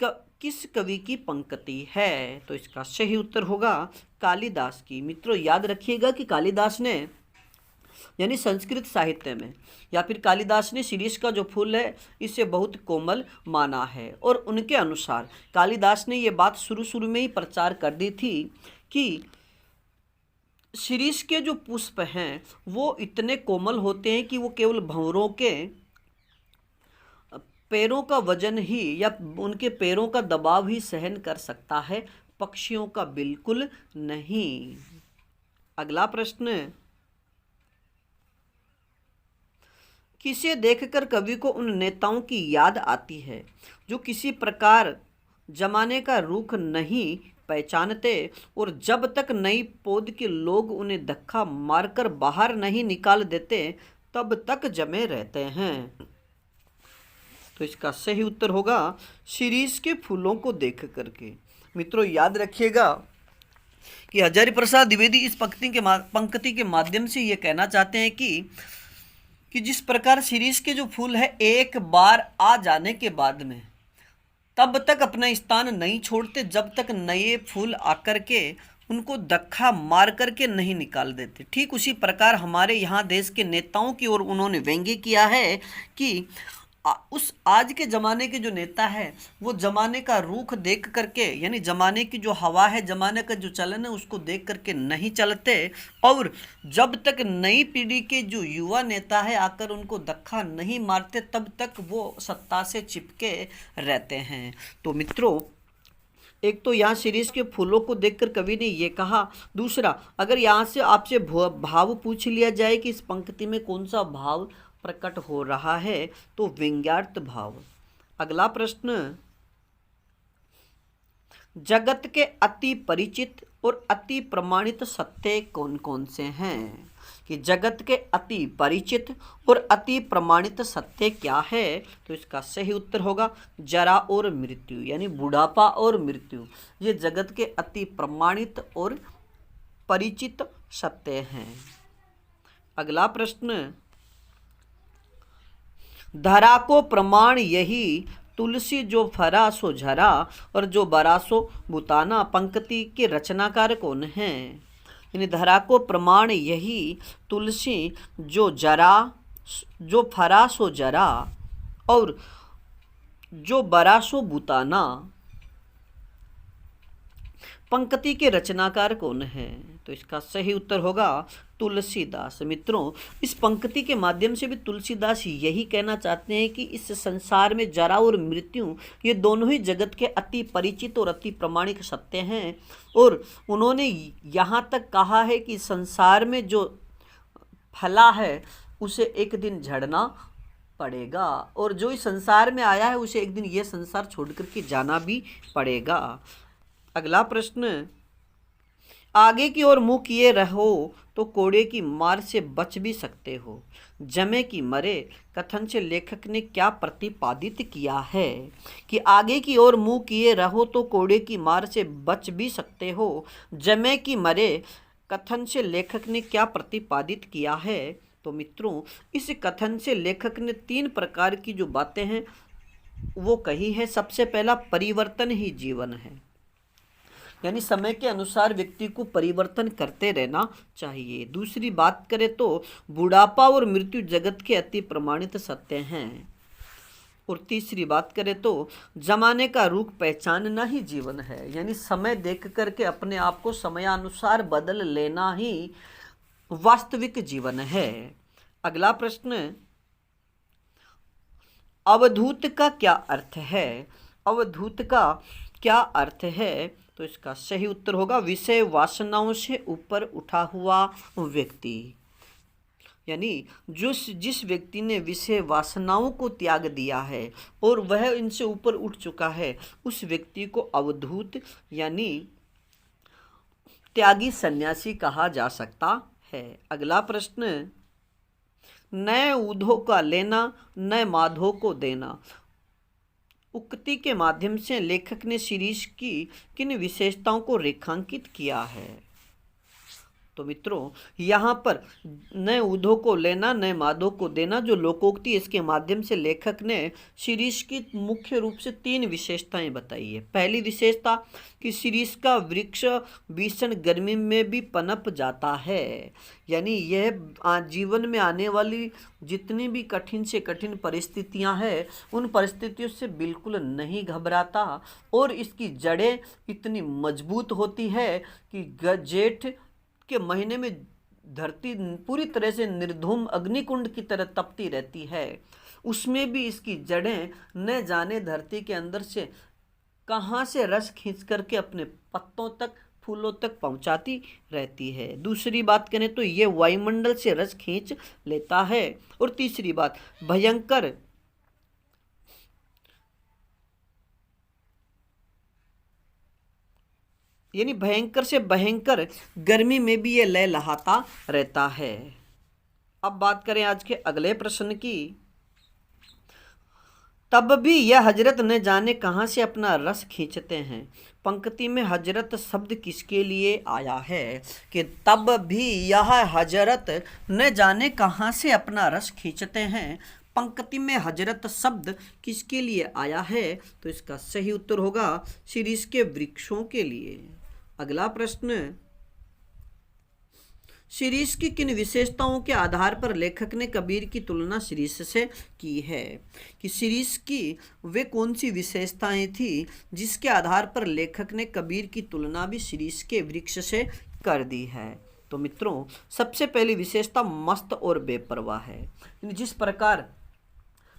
किस कवि की पंक्ति है? तो इसका सही उत्तर होगा कालिदास की। मित्रों, याद रखिएगा कि कालिदास ने यानी संस्कृत साहित्य में या फिर कालिदास ने शिरीष का जो फूल है इसे बहुत कोमल माना है, और उनके अनुसार कालिदास ने ये बात शुरू में ही प्रचार कर दी थी कि शिरीष के जो पुष्प हैं वो इतने कोमल होते हैं कि वो केवल भंवरों के पैरों का वजन ही या उनके पैरों का दबाव ही सहन कर सकता है, पक्षियों का बिल्कुल नहीं। अगला प्रश्न, किसे देखकर कवि को उन नेताओं की याद आती है जो किसी प्रकार जमाने का रुख नहीं पहचानते और जब तक नई पौध के लोग उन्हें धक्का मारकर बाहर नहीं निकाल देते तब तक जमे रहते हैं? तो इसका सही उत्तर होगा शिरीष के फूलों को देख करके। मित्रों, याद रखिएगा कि हजारी प्रसाद द्विवेदी इस पंक्ति के माध्यम से ये कहना चाहते हैं कि जिस प्रकार शिरीष के जो फूल है एक बार आ जाने के बाद में तब तक अपना स्थान नहीं छोड़ते जब तक नए फूल आकर के उनको धक्का मार करके नहीं निकाल देते। ठीक उसी प्रकार हमारे यहाँ देश के नेताओं की ओर उन्होंने व्यंग्य किया है कि उस आज के ज़माने के जो नेता है वो ज़माने का रुख देख करके, यानी ज़माने की जो हवा है, ज़माने का जो चलन है, उसको देख करके नहीं चलते, और जब तक नई पीढ़ी के जो युवा नेता है आकर उनको धक्का नहीं मारते तब तक वो सत्ता से चिपके रहते हैं। तो मित्रों, एक तो यहाँ सीरीज के फूलों को देखकर कवि ने ये कहा। दूसरा, अगर यहाँ से आपसे भाव पूछ लिया जाए कि इस पंक्ति में कौन सा भाव प्रकट हो रहा है, तो व्यंग्यार्थ भाव। अगला प्रश्न, जगत के अति परिचित और अति प्रमाणित सत्य कौन कौन से हैं? कि जगत के अति परिचित और अति प्रमाणित सत्य क्या है? तो इसका सही उत्तर होगा जरा और मृत्यु, यानी बुढ़ापा और मृत्यु। ये जगत के अति प्रमाणित और परिचित सत्य हैं। अगला प्रश्न, धरा को प्रमाण यही, तुलसी जो फरा सो झरा और जो बरा सो बुताना। पंक्ति के रचनाकार कौन हैं? यानी धरा को प्रमाण यही, तुलसी जो जो फरा सो जरा और जो बरा सो बुताना। पंक्ति के रचनाकार कौन है? तो इसका सही उत्तर होगा तुलसीदास। मित्रों, इस पंक्ति के माध्यम से भी तुलसीदास यही कहना चाहते हैं कि इस संसार में जरा और मृत्यु ये दोनों ही जगत के अति परिचित और अति प्रमाणिक सत्य हैं। और उन्होंने यहाँ तक कहा है कि संसार में जो फला है उसे एक दिन झड़ना पड़ेगा, और जो इस संसार में आया है उसे एक दिन ये संसार छोड़ करके जाना भी पड़ेगा। अगला प्रश्न, आगे की ओर मुंह किए रहो तो कोड़े की मार से बच भी सकते हो, जमे की मरे कथन से लेखक ने क्या प्रतिपादित किया है? कि आगे की ओर मुंह किए रहो तो कोड़े की मार से बच भी सकते हो, जमे की मरे कथन से लेखक ने क्या प्रतिपादित किया है? तो मित्रों, इस कथन से लेखक ने 3 प्रकार की जो बातें हैं वो कही है। सबसे पहला, परिवर्तन ही जीवन है, यानी समय के अनुसार व्यक्ति को परिवर्तन करते रहना चाहिए। दूसरी बात करें तो बुढ़ापा और मृत्यु जगत के अति प्रमाणित सत्य हैं। और तीसरी बात करें तो जमाने का रुख पहचानना ही जीवन है, यानी समय देख करके अपने आप को समयानुसार बदल लेना ही वास्तविक जीवन है। अगला प्रश्न, अवधूत का क्या अर्थ है? अवधूत का क्या अर्थ है? तो इसका सही उत्तर होगा विषय वासनाओं से ऊपर उठा हुआ व्यक्ति, यानी जिस व्यक्ति ने विषय वासनाओं को त्याग दिया है और वह इनसे ऊपर उठ चुका है, उस व्यक्ति को अवधूत यानी त्यागी सन्यासी कहा जा सकता है। अगला प्रश्न, नए ऊधो का लेना नए माधो को देना। उक्ति के माध्यम से लेखक ने शिरीष की किन विशेषताओं को रेखांकित किया है? तो मित्रों, यहाँ पर नए ऊधो को लेना नए माधो को देना जो लोकोक्ति, इसके माध्यम से लेखक ने शिरीष की मुख्य रूप से 3 विशेषताएं बताई है। पहली विशेषता कि शिरीष का वृक्ष भीषण गर्मी में भी पनप जाता है, यानी यह जीवन में आने वाली जितनी भी कठिन से कठिन परिस्थितियां हैं उन परिस्थितियों से बिल्कुल नहीं घबराता, और इसकी जड़ें इतनी मजबूत होती है कि जेठ के महीने में धरती पूरी तरह से निर्धूम अग्निकुंड की तरह तपती रहती है, उसमें भी इसकी जड़ें न जाने धरती के अंदर से कहाँ से रस खींच करके अपने पत्तों तक, फूलों तक पहुंचाती रहती है। दूसरी बात करें तो ये वायुमंडल से रस खींच लेता है। और तीसरी बात, भयंकर यानी भयंकर से भयंकर गर्मी में भी ये लहलहाता रहता है। अब बात करें आज के अगले प्रश्न की। तब भी यह हजरत न जाने कहाँ से अपना रस खींचते हैं। पंक्ति में हजरत शब्द किसके लिए आया है? कि तब भी यह हजरत न जाने कहाँ से अपना रस खींचते हैं। पंक्ति में हजरत शब्द किसके लिए आया है? तो इसका सही उत्तर होगा शिरीष के वृक्षों के लिए। अगला प्रश्न, शीरीष की किन विशेषताओं के आधार पर लेखक ने कबीर की तुलना शीरीष से की है? कि शीरीष की वे कौन सी विशेषताएं थी जिसके आधार पर लेखक ने कबीर की तुलना भी शीरीष के वृक्ष से कर दी है? तो मित्रों, सबसे पहली विशेषता मस्त और बेपरवाह है। जिस प्रकार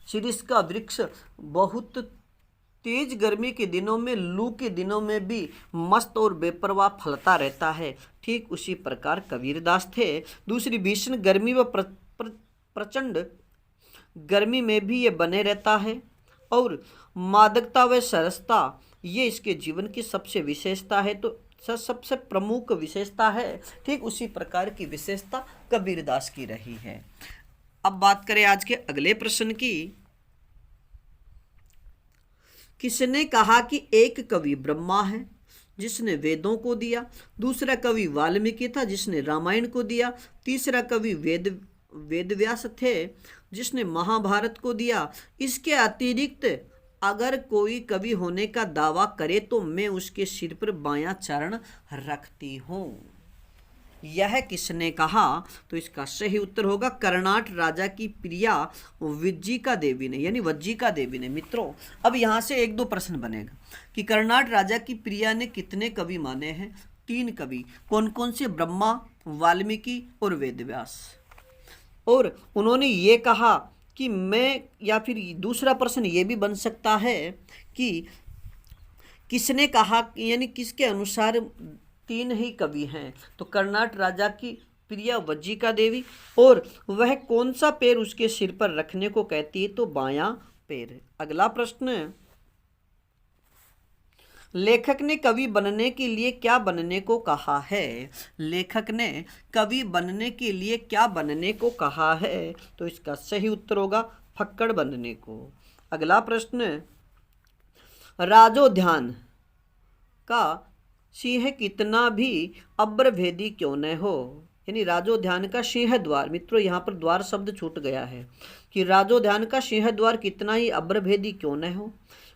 शीरीष का वृक्ष बहुत तेज गर्मी के दिनों में, लू के दिनों में भी मस्त और बेपरवाह फलता रहता है, ठीक उसी प्रकार कबीरदास थे। दूसरी, भीषण गर्मी व प्रचंड गर्मी में भी ये बने रहता है। और मादकता व सरसता, ये इसके जीवन की सबसे विशेषता है, तो सबसे प्रमुख विशेषता है। ठीक उसी प्रकार की विशेषता कबीरदास की रही है। अब बात करें आज के अगले प्रश्न की। किसने कहा कि एक कवि ब्रह्मा है जिसने वेदों को दिया, दूसरा कवि वाल्मीकि था जिसने रामायण को दिया, तीसरा कवि वेदव्यास थे जिसने महाभारत को दिया। इसके अतिरिक्त अगर कोई कवि होने का दावा करे तो मैं उसके सिर पर बायां चरण रखती हूँ। यह किसने कहा? तो इसका सही उत्तर होगा कर्नाट राजा की प्रिया वज्जिका देवी ने, यानी वज्जिका देवी ने। मित्रों, अब यहाँ से एक दो प्रश्न बनेगा कि कर्नाट राजा की प्रिया ने कितने कवि माने हैं? 3 कवि। कौन कौन से? ब्रह्मा, वाल्मीकि और वेदव्यास। और उन्होंने ये कहा कि मैं, या फिर दूसरा प्रश्न ये भी बन सकता है कि किसने कहा, यानी किसके अनुसार 3 ही कवि हैं? तो कर्नाट राजा की प्रिया वज्जिका देवी। और वह कौन सा पैर उसके सिर पर रखने को कहती है? तो बायां पैर। अगला प्रश्न, लेखक ने कवि बनने के लिए क्या बनने को कहा है? लेखक ने कवि बनने के लिए क्या बनने को कहा है? तो इसका सही उत्तर होगा फक्कड़ बनने को। अगला प्रश्न, राजोद्यान का सिंह कितना भी अब्रभेदी क्यों न हो? यानी राजोद्यान का सिंह द्वार, मित्रों यहाँ पर द्वार शब्द छूट गया है, कि राजोद्यान का सिंह द्वार कितना ही अब्रभेदी क्यों न हो,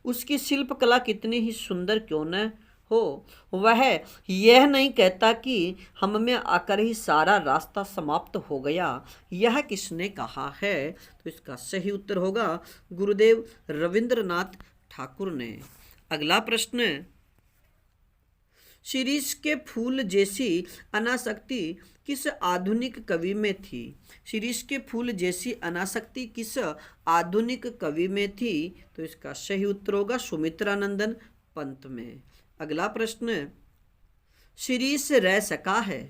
उसकी शिल्प कला कितनी ही सुंदर क्यों न हो, वह यह नहीं कहता कि हम में आकर ही सारा रास्ता समाप्त हो गया। यह किसने कहा है? तो इसका सही उत्तर होगा गुरुदेव रविंद्रनाथ ठाकुर ने। अगला प्रश्न, शीरीष के फूल जैसी अनासक्ति किस आधुनिक कवि में थी? शीरीष के फूल जैसी अनासक्ति किस आधुनिक कवि में थी? तो इसका सही उत्तर होगा सुमित्रानंदन पंत में। अगला प्रश्न, शीरीष रह सका है,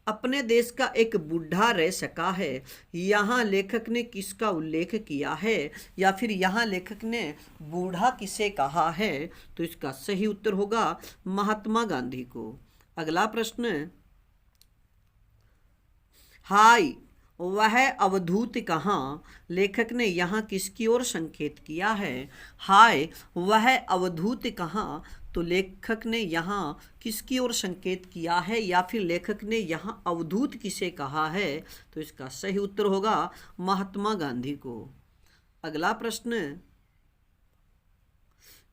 अपने देश का एक बूढ़ा रह सका है, यहाँ लेखक ने किसका उल्लेख किया है? या फिर यहाँ लेखक ने बूढ़ा किसे कहा है? तो इसका सही उत्तर होगा महात्मा गांधी को। अगला प्रश्न, हाय वह अवधूत कहाँ, लेखक ने यहाँ किसकी ओर संकेत किया है? हाय वह अवधूत कहाँ, तो लेखक ने यहाँ किसकी ओर संकेत किया है? या फिर लेखक ने यहाँ अवधूत किसे कहा है? तो इसका सही उत्तर होगा महात्मा गांधी को। अगला प्रश्न,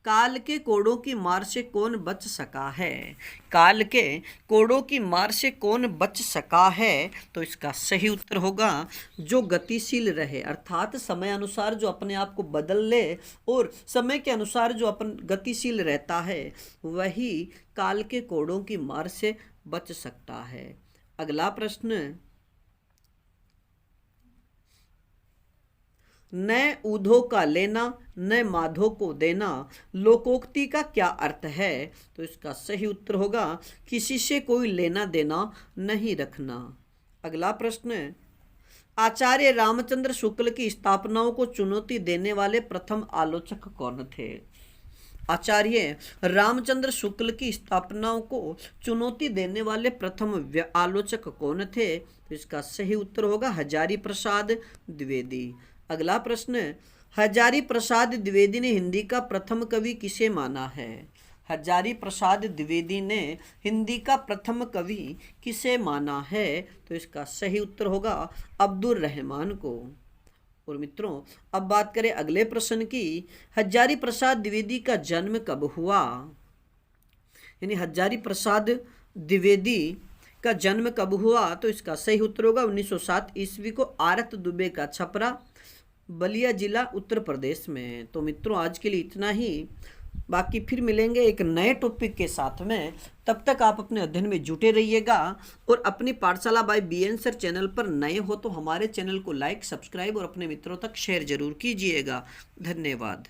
काल के कोड़ों की मार से कौन बच सका है? काल के कोड़ों की मार से कौन बच सका है? तो इसका सही उत्तर होगा जो गतिशील रहे, अर्थात समय अनुसार जो अपने आप को बदल ले और समय के अनुसार जो अपन गतिशील रहता है, वही काल के कोड़ों की मार से बच सकता है। अगला प्रश्न, न ऊधो का लेना न माधो को देना, लोकोक्ति का क्या अर्थ है? तो इसका सही उत्तर होगा किसी से कोई लेना देना नहीं रखना। अगला प्रश्न, आचार्य रामचंद्र शुक्ल की स्थापनाओं को चुनौती देने वाले प्रथम आलोचक कौन थे? आचार्य रामचंद्र शुक्ल की स्थापनाओं को चुनौती देने वाले प्रथम आलोचक कौन थे? तो इसका सही उत्तर होगा हजारी प्रसाद द्विवेदी। अगला प्रश्न, हजारी प्रसाद द्विवेदी ने हिंदी का प्रथम कवि किसे माना है? हजारी प्रसाद द्विवेदी ने हिंदी का प्रथम कवि किसे माना है? तो इसका सही उत्तर होगा अब्दुल रहमान को। और मित्रों, अब बात करें अगले प्रश्न की, हजारी प्रसाद द्विवेदी का जन्म कब हुआ? यानी हजारी प्रसाद द्विवेदी का जन्म कब हुआ? तो इसका सही उत्तर होगा 1907 ईस्वी को आरत दुबे का छपरा बलिया जिला उत्तर प्रदेश में। तो मित्रों आज के लिए इतना ही, बाकी फिर मिलेंगे एक नए टॉपिक के साथ में। तब तक आप अपने अध्ययन में जुटे रहिएगा और अपनी पाठशाला बाय बीएन सर चैनल पर नए हो तो हमारे चैनल को लाइक, सब्सक्राइब और अपने मित्रों तक शेयर जरूर कीजिएगा। धन्यवाद।